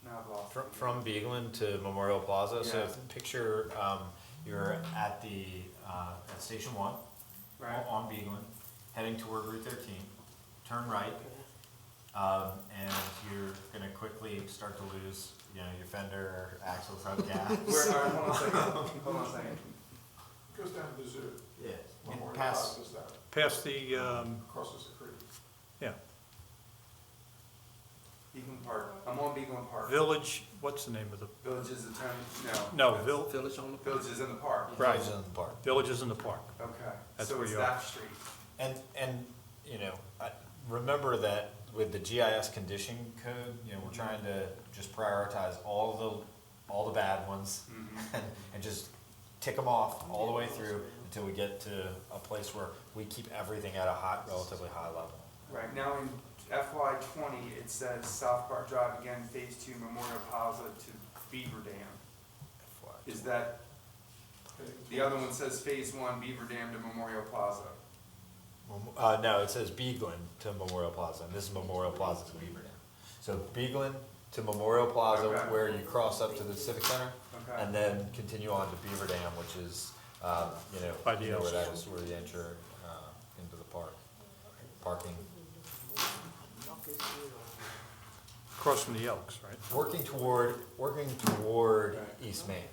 now I've lost it. From Beagland to Memorial Plaza, so Yeah. picture, you're at at Station 1, Right. on Beagland, heading toward Route 13, turn right, and you're gonna quickly start to lose, your fender, axle, front gap. All right, hold on a second, hold on a second. Goes down to the zoo. Yeah. Memorial Pass, Plaza goes down, Past the, crosses the creek. yeah, Beagland Park, I'm on Beagland Park. Village, what's the name of the, Village is the town, no, Village on the Village is in the park. Right. in the park. Village is in the park. Okay, That's so where it's you are. that street. And remember that with the GIS condition code, we're trying to just prioritize all the bad ones and just tick them off all the way through until we get to a place where we keep everything at a relatively high level. Right, now in FY '20, it says South Park Drive again, Phase 2, Memorial Plaza to Beaver Dam. Is that, the other one says Phase 1, Beaver Dam to Memorial Plaza. No, it says Beaglin to Memorial Plaza, and this is Memorial Plaza to Beaver Dam. So Beaglin to Memorial Plaza, Okay. where you cross up to the Civic Center, Okay. and then continue on to Beaver Dam, which is, By the where that Elks. is, where you enter into the park. Parking, Across from the Elks, right? working toward East Main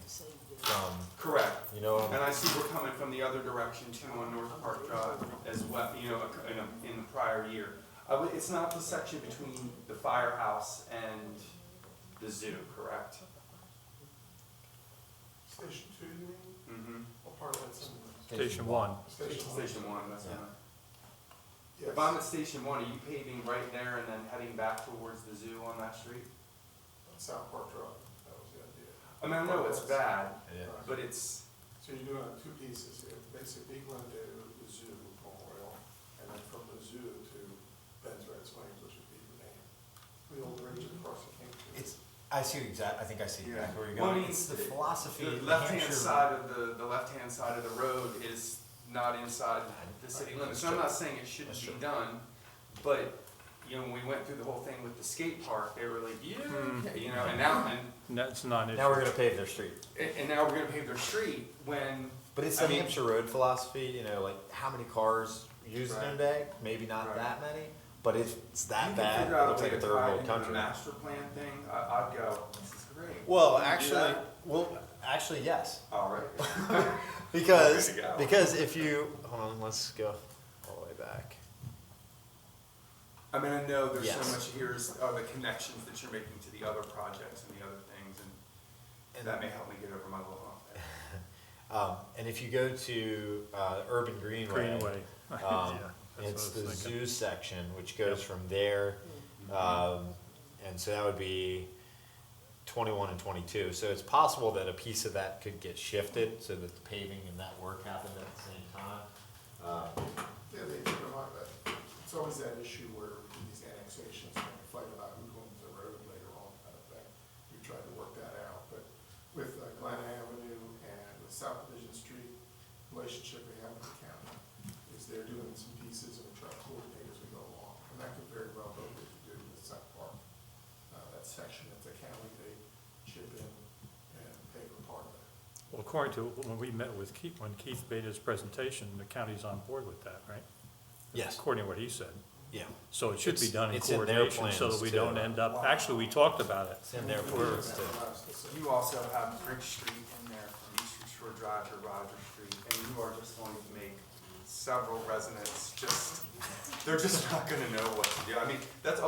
from, Correct. you know, And I see we're coming from the other direction too on North Park Drive as well, in the prior year. It's not the section between the firehouse and the zoo, correct? Station 2, you mean? Mm-hmm. What part of that's in Station 1. Station 1, that's Yeah. right. Yes. If I'm at Station 1, are you paving right there and then heading back towards the zoo on that street? South Park Drive, that was the idea. I mean, I know it's bad, Yeah. but it's, So you're doing it in two pieces here, basically Beaglin to the zoo, Memorial, and then from the zoo to Ben's Red Springs, which is Beaver Dam. The old bridge across the King. I think I see Yeah. exactly where you're Well, I going. mean, It's the philosophy. the New left-hand Hampshire- side of the left-hand side of the road is not inside the city limits. And I'm not saying it shouldn't That's be true. done, but, when we went through the whole thing with the skate park, they were like, and now, And that's not an issue. Now we're gonna pave their street. and now we're gonna pave their street when, But it's I the mean- Hampshire Road philosophy, like how many cars use it in a day? Maybe not Right. that many, but if it's you that can bad, figure it out a looks way like a to third tie it world into the country. master plan thing, I'd go, this is great. Well, Can you do that? yes. All right. Because, Way to go. because if you, hold on, let's go all the way back. I mean, I know there's Yes. so much here are the connections that you're making to the other projects and the other things, and that may help me get over my little hump there. And if you go to Urban Greenway, Greenway. Yeah, that's what it's I the was thinking. zoo section, which goes Yep. from there, and so that would be 21 and 22. So it's possible that a piece of that could get shifted so that the paving and that work happened at the same time. Yeah, they do remind that, it's always that issue where these annexations, when they fight about who owns the road later on, kind of thing. We tried to work that out, but with Glen Avenue and with South Division Street, relationship we have with the county is they're doing some pieces and we try to coordinate as we go along. And that could very well be what we do with South Park. That section that the county, they chip in and pay for part of it. Well, according to when we met with Keith, when Keith made his presentation, the county's on board with that, right? Yes. According to what he said. Yeah. So it should be done in It's in their coordination so that plans, we too. don't end up, actually, we talked about it. It's in their plans too. You also have Bridge Street in there from Eastern Shore Drive to Roger Street, and you are just going to make several residents they're just not gonna know what to do. I mean, it's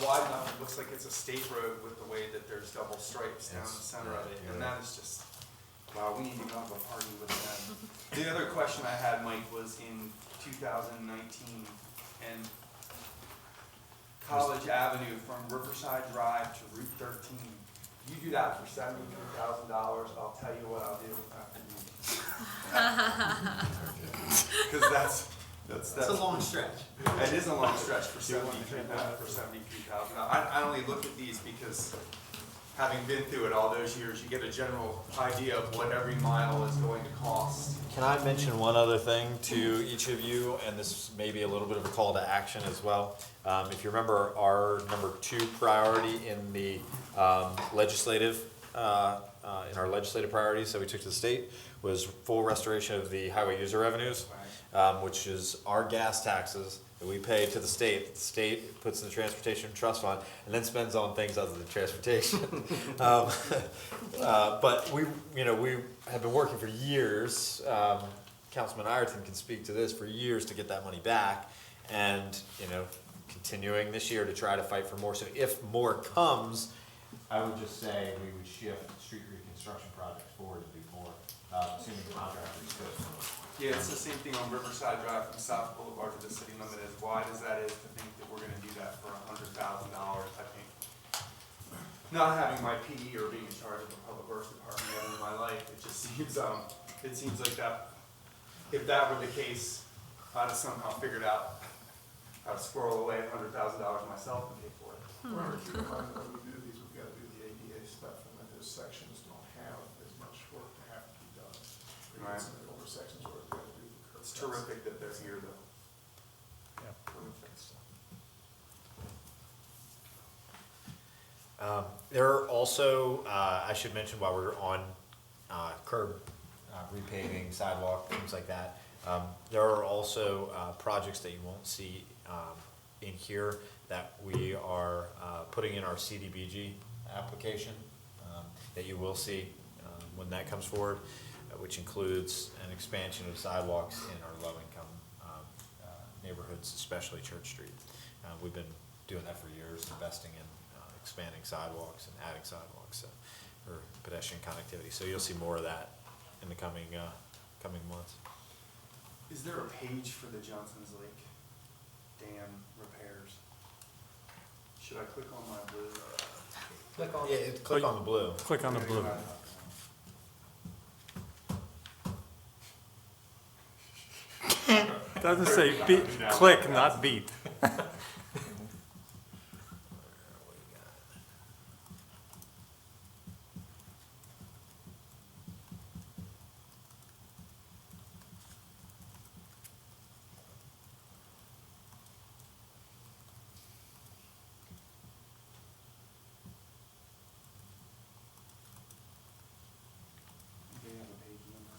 wide enough, it looks like it's a state road with the way that there's double stripes down the center of it, and that is just, wow, we need to go have a party with them. The other question I had, Mike, was in 2019, and College Avenue from Riverside Drive to Route 13. You do that for $73,000, I'll tell you what I'll do after you. Because that's a long stretch. It is a long stretch for $73,000. I only look at these because having been through it all those years, you get a general idea of what every mile is going to cost. Can I mention one other thing to each of you, and this may be a little bit of a call to action as well. If you remember, our number 2 priority in the legislative priorities that we took to the state was full restoration of the highway user revenues, which is our gas taxes that we pay to the state. The state puts in the transportation trust fund and then spends on things other than transportation. But we have been working for years. Councilman Ireton can speak to this, for years to get that money back, and continuing this year to try to fight for more. So if more comes, I would just say we would shift street reconstruction projects forward to do more, assuming contractors could. Yeah, it's the same thing on Riverside Drive from South Boulevard to the city limit, as wide as that is, to think that we're gonna do that for $100,000, I think. Not having my PE or being in charge of the public works department ever in my life, it just seems, it seems like that, if that were the case, I'd have somehow figured out how to squirrel away $100,000 myself and pay for it. Remember, keep in mind, when we do these, we've got to do the ADA stuff, and then those sections don't have as much work to have to be done. Right. Some of the older sections where we've got to do the curb It's cuts. terrific that they're here, though. Yeah. Terrific. There are also, I should mention while we're on curb repaving, sidewalk, things like that, there are also projects that you won't see in here that we are putting in our CDBG application that you will see when that comes forward, which includes an expansion of sidewalks in our low-income neighborhoods, especially Church Street. We've been doing that for years, investing in expanding sidewalks and adding sidewalks for pedestrian connectivity. So you'll see more of that in the coming months. Is there a page for the Johnson's Lake dam repairs? Should I click on my blue? Click on. Yeah, click on the blue. Click on the blue. Doesn't say beat, click, not beat. They have a page number.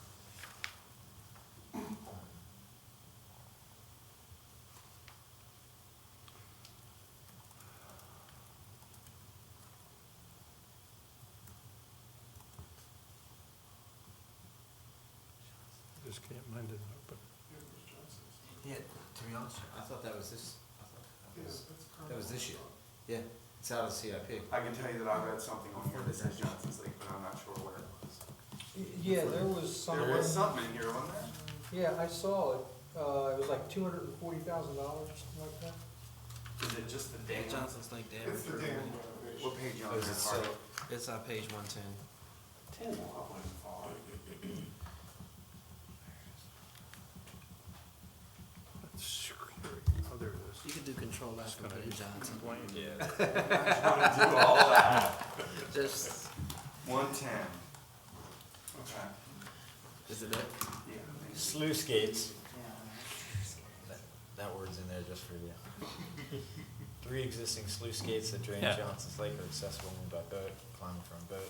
Just can't find it, but Yeah, to be honest, I thought that was this. That was this year. Yeah, it's out of the CIP. I can tell you that I read something on here that says Johnson's Lake, but I'm not sure where it was. Yeah, there was some. There was something in here, wasn't there? Yeah, I saw it. It was like $240,000, something like that. Is it just the dam? Johnson's Lake Dam. It's the dam renovation. What page on Oh, is it that so? part? It's on page 110. Ten. I wouldn't follow it. Oh, there it is. You can do control F for Peter Johnson. I just wanna do all that. Just, 110. Okay. is it it? Yeah. Sluice gates. That word's in there just for you. 3 existing sluice gates that drain Yeah. Johnson's Lake are accessible only by boat, climbing from a boat,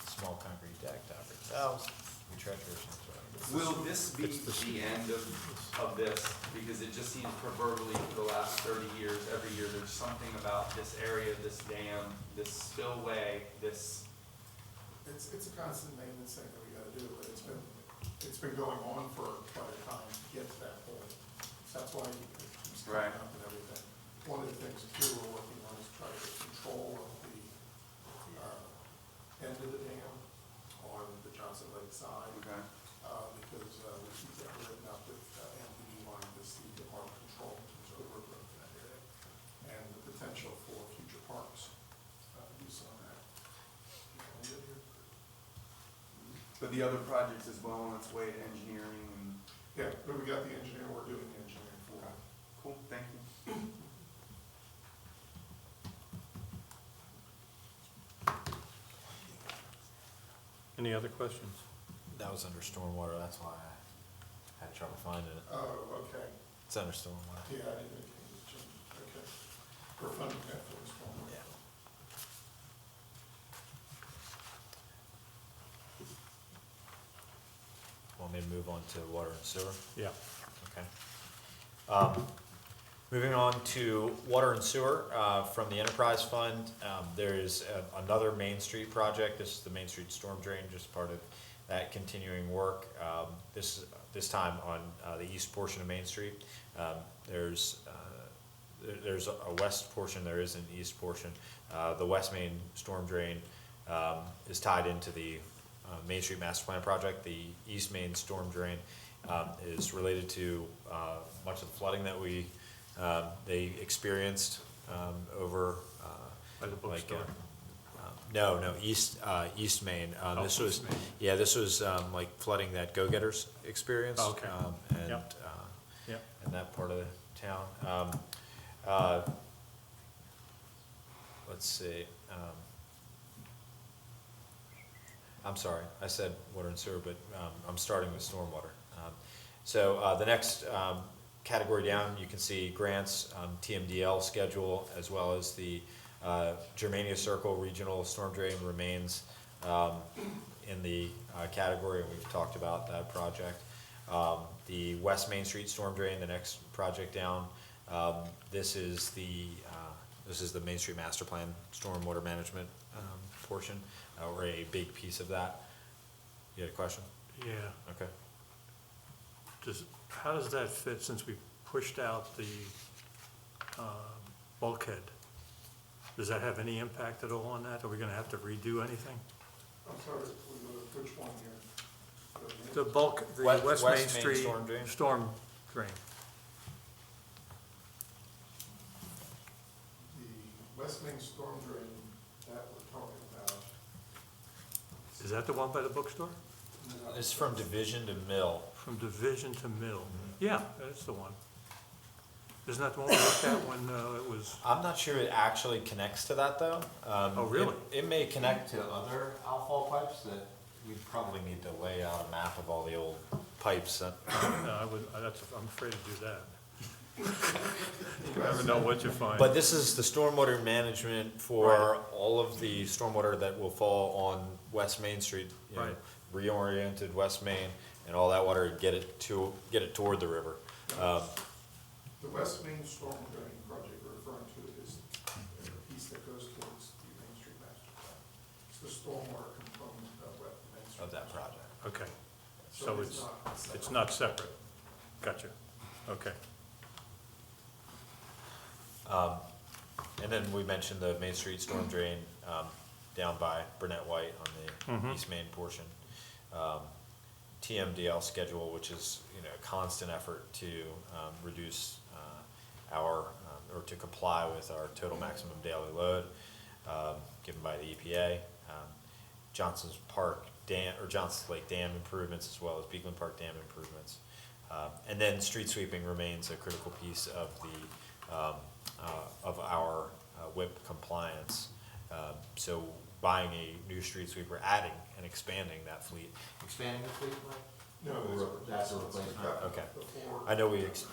small concrete deck to operate valves, be treacherous and so Will this be the end of this? Because it just seems proverbially for the last 30 years, every year, there's something about this area, this dam, this spillway, this. It's a constant maintenance thing that we gotta do, but it's been going on for quite a time to get to that point. So that's why it keeps coming Right. up and everything. One of the things too we're working on is trying to get control of the, end of the dam on the Johnson Lake side. Okay. Because, we keep that written up with, MPD wanting to see the park control, there's overgrowth in that area. And the potential for future parks, use on that. But the other projects is well on its way to engineering and. Yeah, but we got the engineer, we're doing the engineering for it. Cool, thank you. Any other questions? That was under stormwater, that's why I had trouble finding it. Oh, okay. It's under stormwater. Yeah, I didn't, okay. We're funding that for this one. Yeah. Want me to move on to water and sewer? Yeah. Okay. Moving on to water and sewer, from the enterprise fund, there is another Main Street project. This is the Main Street storm drain, just part of that continuing work. This time on the east portion of Main Street. There's a west portion, there is an east portion. The West Main storm drain is tied into the Main Street Master Plan project. The East Main storm drain is related to much of the flooding that they experienced over By the bookstore? No, East Main. This was, yeah, this was like flooding that Go-Getters experienced. Oh, okay. And, Yep. Yep. in that part of the town. Let's see. I'm sorry, I said water and sewer, but I'm starting with stormwater. So the next category down, you can see grants, TMDL schedule, as well as the Germania Circle Regional Storm Drain remains in the category, and we've talked about that project. The West Main Street Storm Drain, the next project down, this is the Main Street Master Plan Stormwater Management portion, or a big piece of that. You had a question? Yeah. Okay. How does that fit, since we pushed out the bulkhead? Does that have any impact at all on that? Are we gonna have to redo anything? I'm sorry, which one here? The West Main Street storm drain. The West Main storm drain that we're talking about. Is that the one by the bookstore? It's from Division to Mill. From Division to Mill. Yeah, that's the one. Isn't that the one we looked at when it was? I'm not sure it actually connects to that, though. Oh, really? It may connect to other outfall pipes that we'd probably need to lay out a map of all the old pipes. No, I'm afraid to do that. You never know what you find. But this is the stormwater management for all of the stormwater that will fall on West Main Street. You know, reoriented West Main and all that water, get it toward the river. The West Main storm drain project we're referring to is the piece that goes towards the Main Street Master Plan. It's the stormwater component of Main Street. Of that project. Okay, So so it's not separate. Gotcha, okay. And then we mentioned the Main Street storm drain down by Burnett White on the East Main portion. TMDL schedule, which is a constant effort to reduce or to comply with our total maximum daily load given by the EPA. Johnson's Lake Dam improvements, as well as Beekman Park Dam improvements. And then street sweeping remains a critical piece of our WIP compliance. So buying a new street sweeper, adding and expanding that fleet. Expanding the fleet, Mike? No, That's a replacement. Okay. Before. I know we just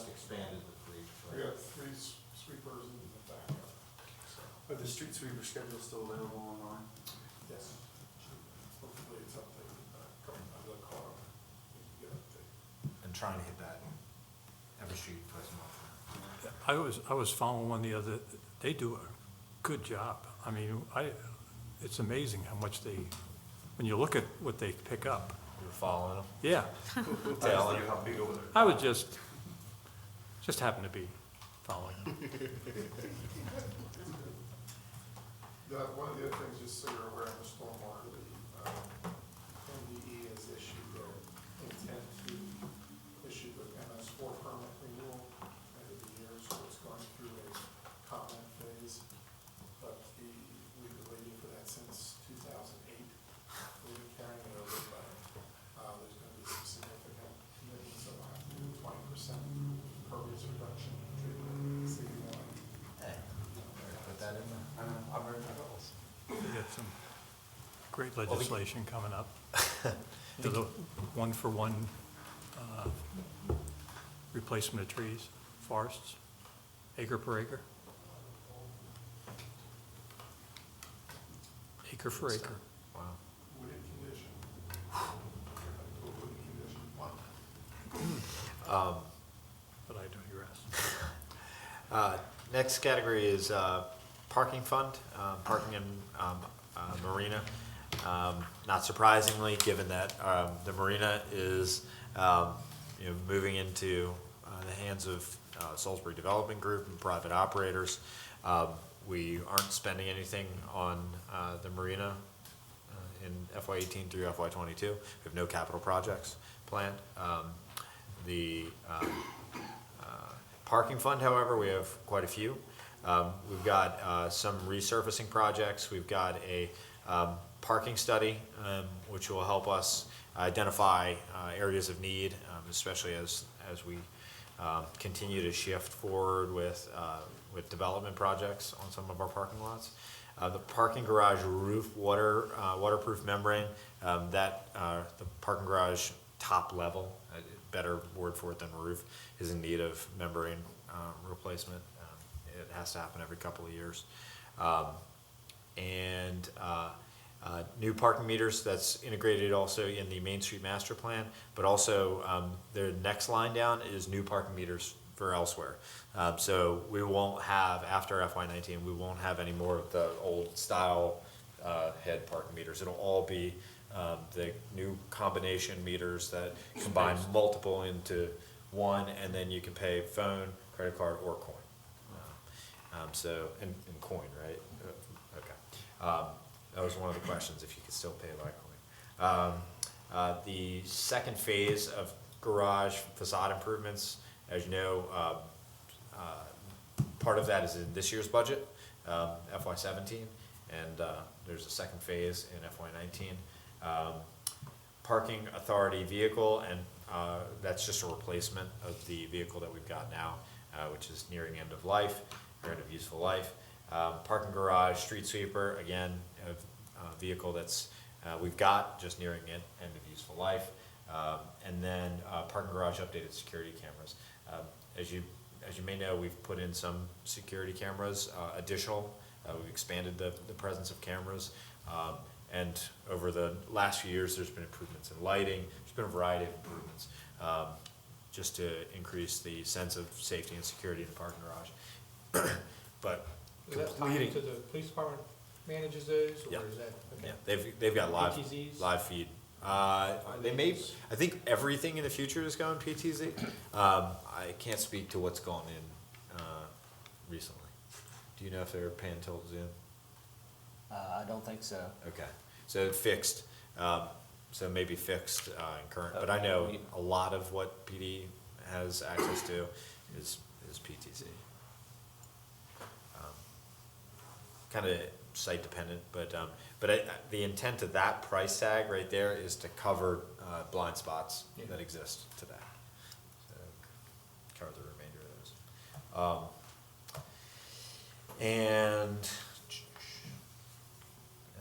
expanded the fleet. We got 3 sweepers in the backyard. Are the street sweeper schedule still available online? Yes. Hopefully it's updated, I look hard, we can get updated. And trying to hit that every street twice a month. I was following one the other, they do a good job. I mean, it's amazing how much when you look at what they pick up. You were following them? Yeah. Tailing. How big over there? I would just happen to be following them. One of the other things, just so you're aware of the stormwater, the MDE has issued their intent to issue the MS4 permit renewal end of the year, so it's going through a comment phase. But we've been waiting for that since 2008. We've been carrying it over, but there's going to be some significant commitments, so we'll have to do 20% impervious reduction treatment, CD1. Put that in there. I'm ready for those. We got some great legislation coming up. The 1-for-1 replacement of trees, forests, acre per acre. Acre for acre. Wow. Wooded condition. Wooded condition. But I digress. Next category is parking fund, parking in marina. Not surprisingly, given that the marina is moving into the hands of Salisbury Development Group and private operators, we aren't spending anything on the marina in FY '18 through FY '22. We have no capital projects planned. The parking fund, however, we have quite a few. We've got some resurfacing projects. We've got a parking study, which will help us identify areas of need, especially as we continue to shift forward with development projects on some of our parking lots. The parking garage roof waterproof membrane, the parking garage top level, better word for it than roof, is in need of membrane replacement. It has to happen every couple of years. New parking meters, that's integrated also in the Main Street Master Plan, but also the next line down is new parking meters for elsewhere. So we won't have, after FY '19, we won't have any more of the old style head parking meters. It'll all be the new combination meters that combine multiple into one, and then you can pay phone, credit card, or coin. And coin, right? Okay. That was one of the questions, if you could still pay by coin. The second phase of garage facade improvements, as you know, part of that is in this year's budget, FY '17, and there's a second phase in FY '19. Parking authority vehicle, and that's just a replacement of the vehicle that we've got now, which is nearing end of life, or end of useful life. Parking garage, street sweeper, again, a vehicle that's we've got just nearing end of useful life. And then parking garage updated security cameras. As you may know, we've put in some security cameras, additional. We've expanded the presence of cameras. And over the last few years, there's been improvements in lighting. There's been a variety of improvements just to increase the sense of safety and security in the parking garage. But Is that tied into the police department manages those, or Yeah. is that? Okay. Yeah, they've got PTZs? live feed. They may, I think everything in the future is going PTZ. I can't speak to what's gone in recently. Do you know if they're paying till Zoom? I don't think so. Okay, so fixed, so maybe fixed in current, but I know a lot of what PD has access to is PTZ. Kind of site dependent, but the intent of that price tag right there is to cover blind spots that exist today. So cover the remainder of those. And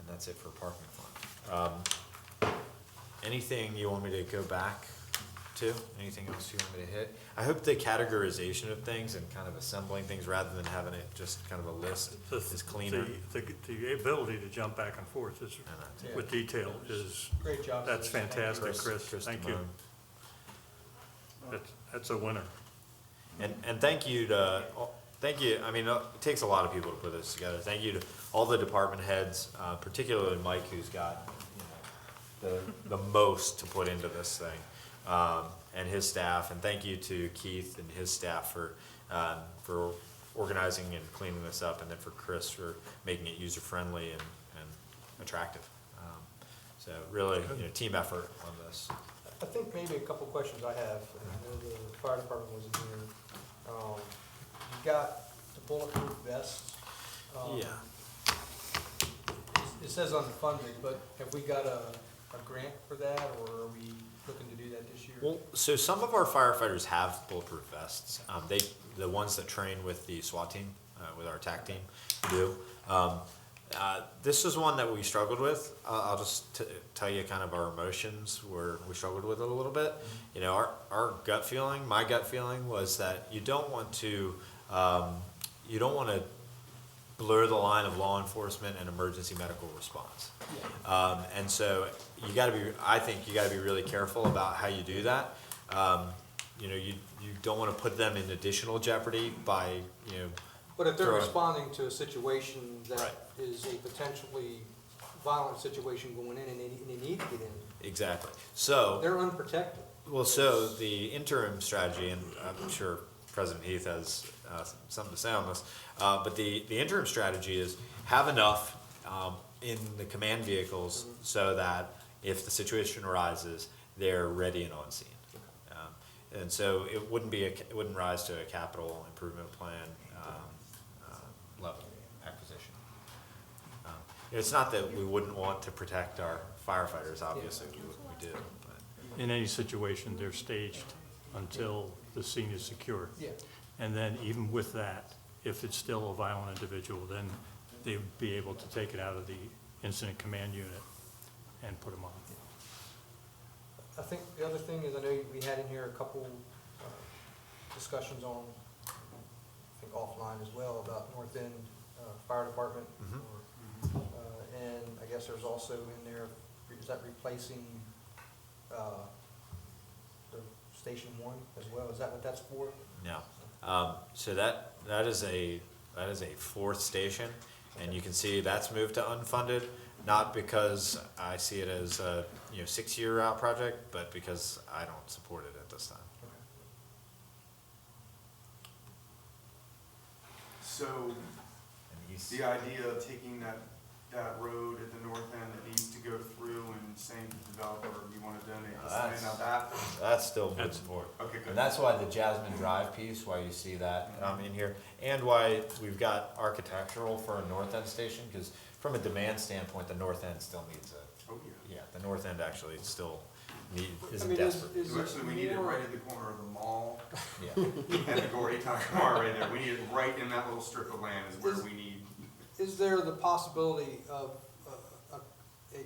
that's it for parking fund. Anything you want me to go back to? Anything else you want me to hit? I hope the categorization of things and kind of assembling things rather than having it just kind of a list is cleaner. The ability to jump back and forth is, with detail is, Great job. that's fantastic, Chris. Thank you. Timone. That's a winner. And thank you, I mean, it takes a lot of people to put this together. Thank you to all the department heads, particularly Mike, who's got, the most to put into this thing, and his staff. And thank you to Keith and his staff for organizing and cleaning this up, and then for Chris for making it user-friendly and attractive. So really, team effort on this. I think maybe a couple questions I have, and I know the fire department wasn't here. You got the bulletproof vests. Yeah. It says unfunded, but have we got a grant for that, or are we looking to do that this year? Well, so some of our firefighters have bulletproof vests. The ones that train with the SWAT team, with our TAC team, do. This is one that we struggled with. I'll just tell you kind of our emotions where we struggled with it a little bit. Our gut feeling, my gut feeling was that you don't want to blur the line of law enforcement and emergency medical response. And so I think you gotta be really careful about how you do that. You don't wanna put them in additional jeopardy by, But if they're responding to a situation that is a potentially violent situation going in, and they need to get in. Exactly. So. They're unprotected. Well, so the interim strategy, and I'm sure President Heath has something to say on this, but the interim strategy is have enough in the command vehicles so that if the situation arises, they're ready and on scene. And so it wouldn't rise to a capital improvement plan level acquisition. It's not that we wouldn't want to protect our firefighters, obviously, we do. But In any situation, they're staged until the scene is secure. Yeah. And then even with that, if it's still a violent individual, then they would be able to take it out of the incident command unit and put them on. I think the other thing is, I know we had in here a couple discussions on, I think offline as well, about North End Fire Department. And I guess there's also in there, is that replacing the Station 1 as well? Is that what that's for? No. So that is a fourth station, and you can see that's moved to unfunded, not because I see it as a 6-year out project, but because I don't support it at this time. So, the idea of taking that road at the north end that needs to go through and saying to the developer, you want to donate this land, now That's still moving forward. Okay, good. And that's why the Jasmine Drive piece, why you see that in here, and why we've got architectural for a north end station, because from a demand standpoint, the north end still needs a. Oh, yeah. Yeah, the north end actually still isn't I mean, desperate. Actually, we need it right at the corner of the mall Yeah. and the Gordy Tire Mart right there. We need it right in that little strip of land is where we need. Is there the possibility of a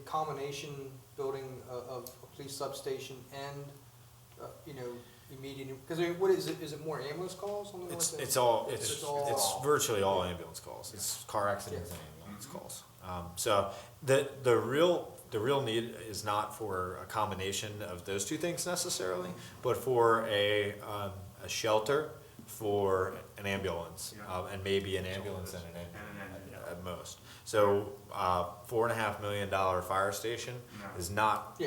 combination building of a police substation and, immediate, because what is it more ambulance calls on the north end? It's virtually all ambulance calls. It's car accidents and ambulance calls. So the real need is not for a combination of those two things necessarily, but for a shelter for an ambulance, and maybe an ambulance and an ambulance at most. So, $4.5 million fire station is not,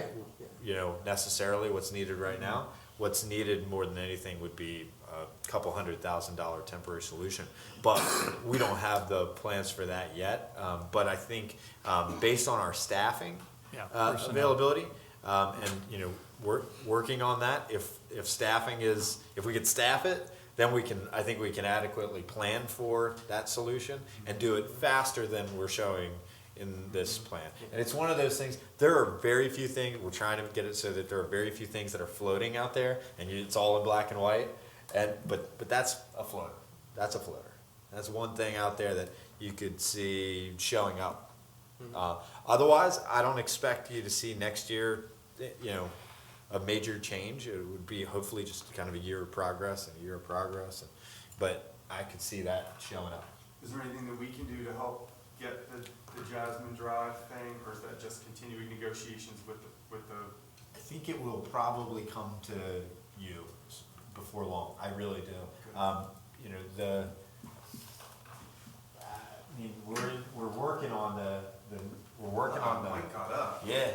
necessarily what's needed right now. What's needed more than anything would be a couple $100,000 temporary solution. But we don't have the plans for that yet. But I think, based on our staffing, availability, and, working on that, if staffing if we could staff it, then I think we can adequately plan for that solution and do it faster than we're showing in this plan. And it's one of those things, there are very few things, we're trying to get it so that there are very few things that are floating out there, and it's all in black and white, but that's a floater. That's a floater. That's one thing out there that you could see showing up. Otherwise, I don't expect you to see next year, a major change. It would be hopefully just kind of a year of progress and a year of progress, but I could see that showing up. Is there anything that we can do to help get the Jasmine Drive thing, or is that just continuing negotiations with the? I think it will probably come to you before long. I really do. We're working on we're working on the. Mike got up. Yeah.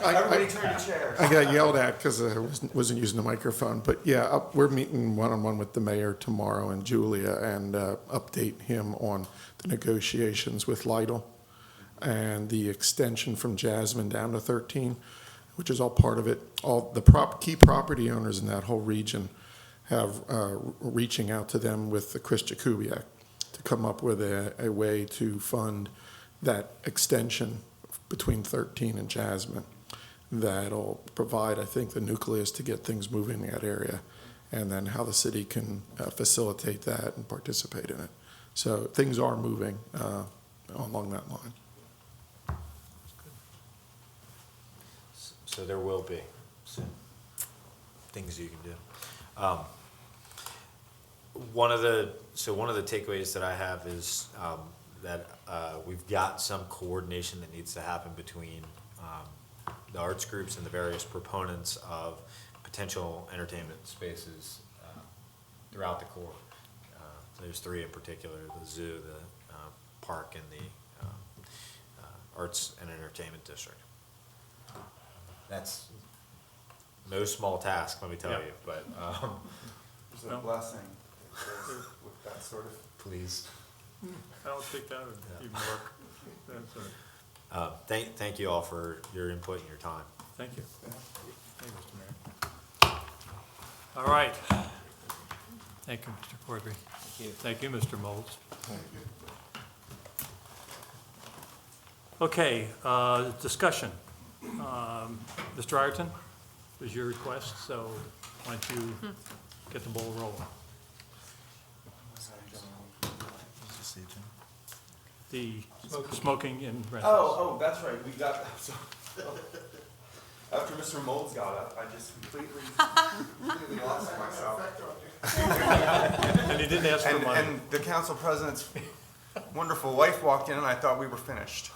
Everybody turn your chairs. I got yelled at because I wasn't using the microphone, but yeah, we're meeting one-on-one with the mayor tomorrow and Julia, and update him on the negotiations with Lytle and the extension from Jasmine down to 13, which is all part of it. All the key property owners in that whole region have reaching out to them with Chris Jakubiak to come up with a way to fund that extension between 13 and Jasmine. That'll provide, I think, the nucleus to get things moving in that area, and then how the city can facilitate that and participate in it. So things are moving along that line. So there will be soon things you can do. One of the takeaways that I have is that we've got some coordination that needs to happen between the arts groups and the various proponents of potential entertainment spaces throughout the core. There's 3 in particular: the zoo, the park, and the arts and entertainment district. That's no small task, let me tell you, but There's a blessing with that sort of. please. I don't think that would even work. That's all right. Thank you all for your input and your time. Thank you. Thank you, Mr. Mayor. All right. Thank you, Mr. Cordry. Thank you. Thank you, Mr. Molds. Okay, discussion. Mr. Ireton, it was your request, so why don't you get the ball rolling? The smoking in rentals. Oh, that's right, we got, so, after Mr. Molds got up, I just completely lost myself. And he didn't ask for money. And the council president's wonderful wife walked in and I thought we were finished.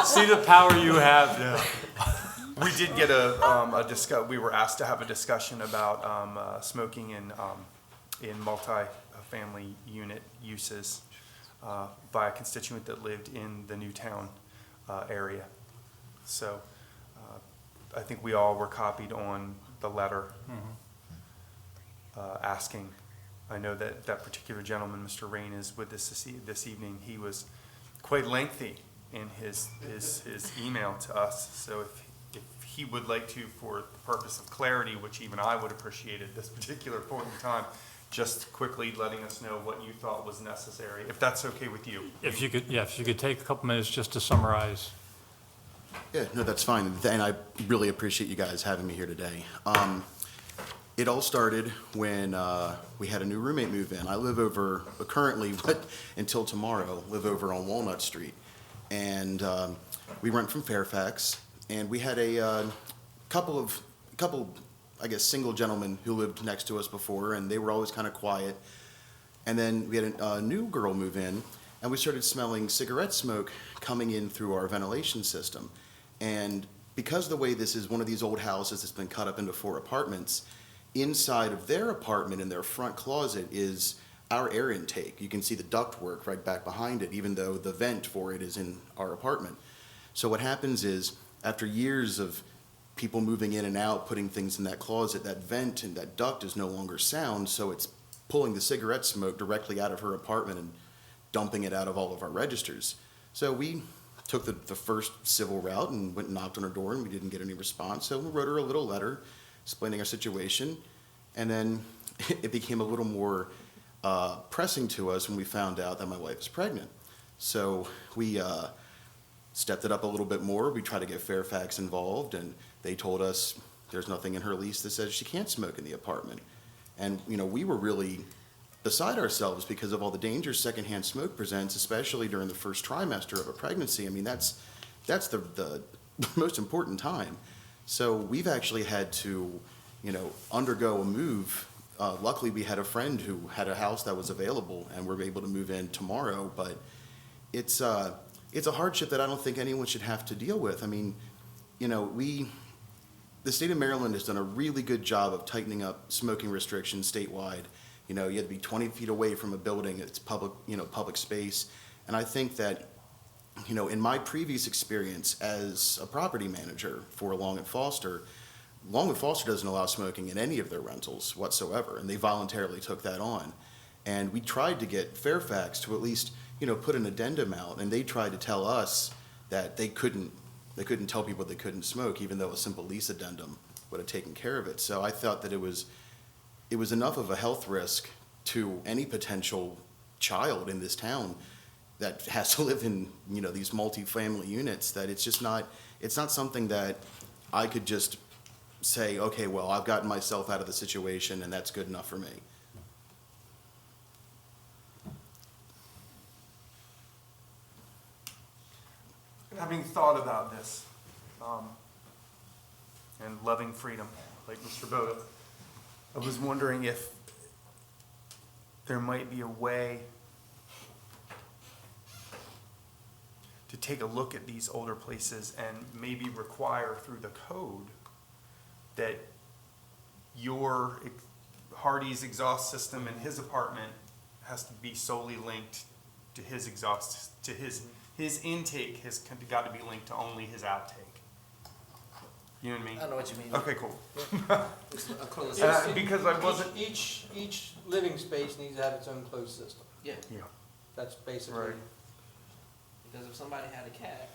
See the power you have now. We did get we were asked to have a discussion about smoking in multi-family unit uses by a constituent that lived in the Newtown area. So I think we all were copied on the letter asking. I know that that particular gentleman, Mr. Rain, is with us this evening. He was quite lengthy in his email to us. So if he would like to, for the purpose of clarity, which even I would appreciate at this particular point in time, just quickly letting us know what you thought was necessary, if that's okay with you. If you could take a couple minutes just to summarize. Yeah, no, that's fine, and I really appreciate you guys having me here today. It all started when we had a new roommate move in. I live over, currently, but until tomorrow, live over on Walnut Street. And we rent from Fairfax, and we had a couple, I guess, single gentlemen who lived next to us before, and they were always kind of quiet. And then we had a new girl move in, and we started smelling cigarette smoke coming in through our ventilation system. And because the way this is one of these old houses that's been cut up into 4 apartments, inside of their apartment in their front closet is our air intake. You can see the ductwork right back behind it, even though the vent for it is in our apartment. So what happens is, after years of people moving in and out, putting things in that closet, that vent and that duct is no longer sound, so it's pulling the cigarette smoke directly out of her apartment and dumping it out of all of our registers. So we took the first civil route and went and knocked on her door, and we didn't get any response. So we wrote her a little letter explaining our situation, and then it became a little more pressing to us when we found out that my wife is pregnant. So we stepped it up a little bit more. We tried to get Fairfax involved, and they told us there's nothing in her lease that says she can't smoke in the apartment. And we were really beside ourselves because of all the dangers secondhand smoke presents, especially during the first trimester of a pregnancy. I mean, that's the most important time. So we've actually had to, undergo a move. Luckily, we had a friend who had a house that was available, and we're able to move in tomorrow. But it's a hardship that I don't think anyone should have to deal with. I mean, the state of Maryland has done a really good job of tightening up smoking restrictions statewide. You had to be 20 feet away from a building. It's public, public space. And I think that, in my previous experience as a property manager for Long and Foster doesn't allow smoking in any of their rentals whatsoever, and they voluntarily took that on. And we tried to get Fairfax to at least, put an addendum out, and they tried to tell us that they couldn't tell people they couldn't smoke, even though a simple lease addendum would have taken care of it. So I thought that it was enough of a health risk to any potential child in this town that has to live in, these multi-family units, that it's not something that I could just say, okay, well, I've gotten myself out of the situation and that's good enough for me. Having thought about this, and loving freedom, like Mr. Boda, I was wondering if there might be a way to take a look at these older places and maybe require through the code that Hardy's exhaust system in his apartment has to be solely linked to his exhaust, his intake has got to be linked to only his outtake. You know what I mean? I know what you mean. Okay, cool. It's a closed And system. because I wasn't. Each living space needs to have its own closed system. Yeah, Yeah. That's basically. Right. because if somebody had a cat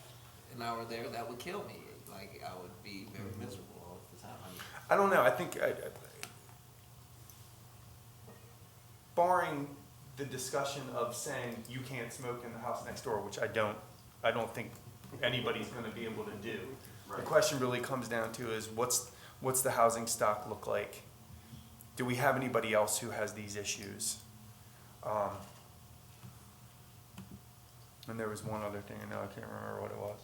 and I were there, that would kill me. Like, I would be very miserable all the time. I don't know. I think barring the discussion of saying you can't smoke in the house next door, which I don't think anybody's going to be able to do. The question really comes down to is what's the housing stock look like? Do we have anybody else who has these issues? And there was one other thing, I know I can't remember what it was.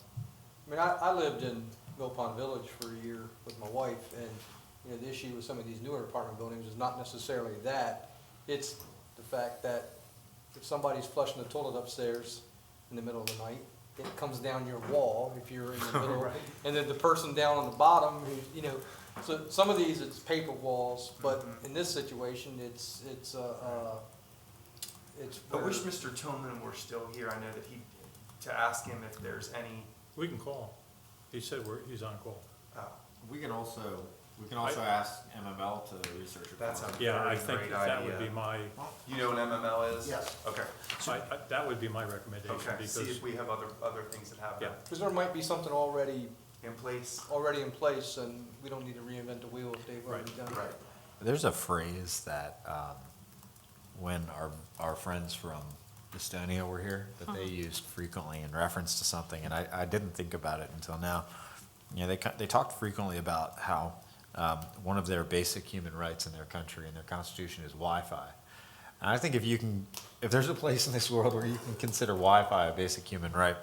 I mean, I lived in Mill Pond Village for a year with my wife, and, you know, the issue with some of these newer apartment buildings is not necessarily that. It's the fact that if somebody's flushing the toilet upstairs in the middle of the night, it comes down your wall if you're in the middle. Right. And then the person down on the bottom, who, you know, so some of these, it's paper walls, but in this situation, it's I wish where- Mr. Tillman were still here. I know that to ask him if there's any. We can call. He said he's on call. We can also ask MML to research it. That's a Yeah, I very think great that would idea. be my, You know what MML is? Yes. Okay. that would be my recommendation, Okay, because. see if we have other things that have Yeah. that Because there might be something already in place. and we don't need to reinvent the wheel if they've already done it. Right. There's a phrase that, when our friends from Estonia were here, that they used frequently in reference to something, and I didn't think about it until now. You know, they talked frequently about how one of their basic human rights in their country and their constitution is Wi-Fi. And I think if there's a place in this world where you can consider Wi-Fi a basic human right,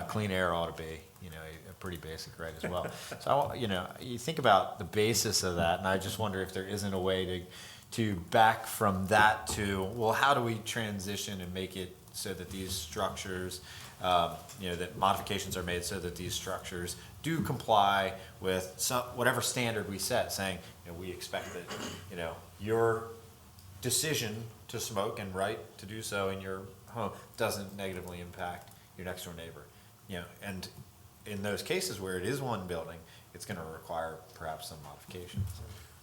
clean air ought to be, you know, a pretty basic right as well. So, you know, you think about the basis of that, and I just wonder if there isn't a way to back from that to, well, how do we transition and make it so that these structures, you know, that modifications are made so that these structures do comply with whatever standard we set, saying, you know, we expect that, you know, your decision to smoke and right to do so in your home doesn't negatively impact your next door neighbor. You know, and in those cases where it is one building, it's going to require perhaps some modifications.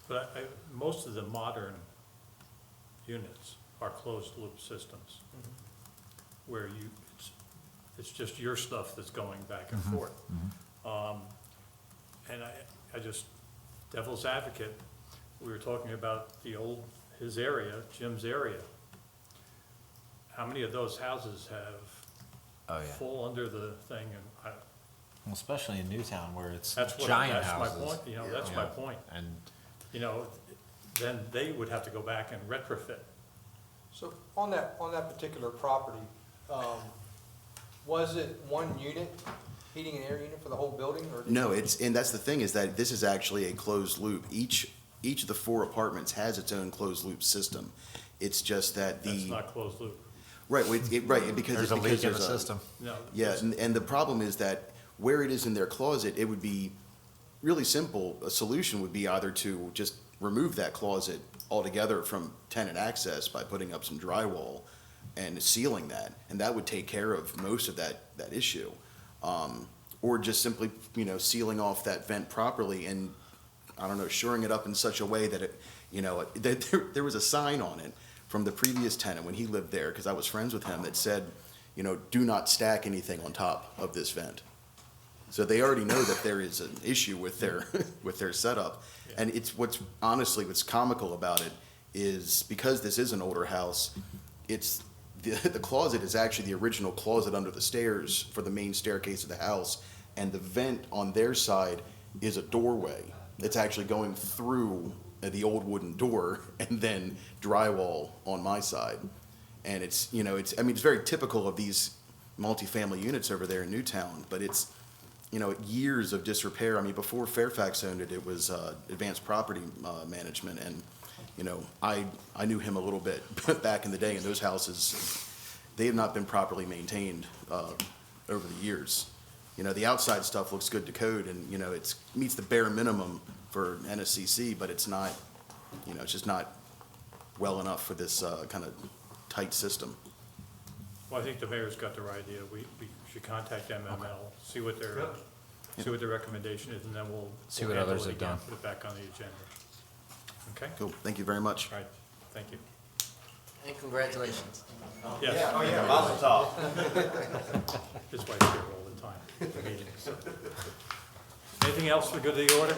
But most of the modern units are closed-loop systems, where it's just your stuff that's going back and forth. And I just, devil's advocate, we were talking about his area, Jim's area. How many of those houses have fall under the thing, and Well, especially in Newtown where it's that's giant houses. my point, you know, that's my point. And You know, then they would have to go back and retrofit. So on that particular property, was it one unit, heating and air unit for the whole building, or? No, and that's the thing, is that this is actually a closed loop. Each of the 4 apartments has its own closed loop system. It's just that That's not closed loop. Right, because there's a leak in the system. No. Yeah, and the problem is that where it is in their closet, it would be really simple. A solution would be either to just remove that closet altogether from tenant access by putting up some drywall and sealing that, and that would take care of most of that issue. Or just simply, you know, sealing off that vent properly and, I don't know, shoring it up in such a way that it, you know, there was a sign on it from the previous tenant when he lived there, because I was friends with him, that said, you know, do not stack anything on top of this vent. So they already know that there is an issue with their setup. And what's comical about it is, because this is an older house, it's the closet is actually the original closet under the stairs for the main staircase of the house, and the vent on their side is a doorway. It's actually going through the old wooden door and then drywall on my side. And it's, you know, it's very typical of these multifamily units over there in Newtown, but it's, you know, years of disrepair. I mean, before Fairfax owned it, it was Advanced Property Management, and, you know, I knew him a little bit back in the day, and those houses, they have not been properly maintained over the years. You know, the outside stuff looks good to code, and, you know, it meets the bare minimum for NSCC, but it's not, you know, it's just not well enough for this kind of tight system. Well, I think the mayor's got the right idea. We should contact MML, see what their see what the recommendation is, and then we'll See we'll what handle others it have again, done. Put it back on the agenda. Okay? Cool, thank you very much. All right, thank you. And congratulations. Yes. Oh, yeah, Mazel tov. His wife's here all the time at the meetings. So. Anything else for good of the order?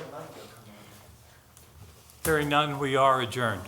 Hearing none, we are adjourned.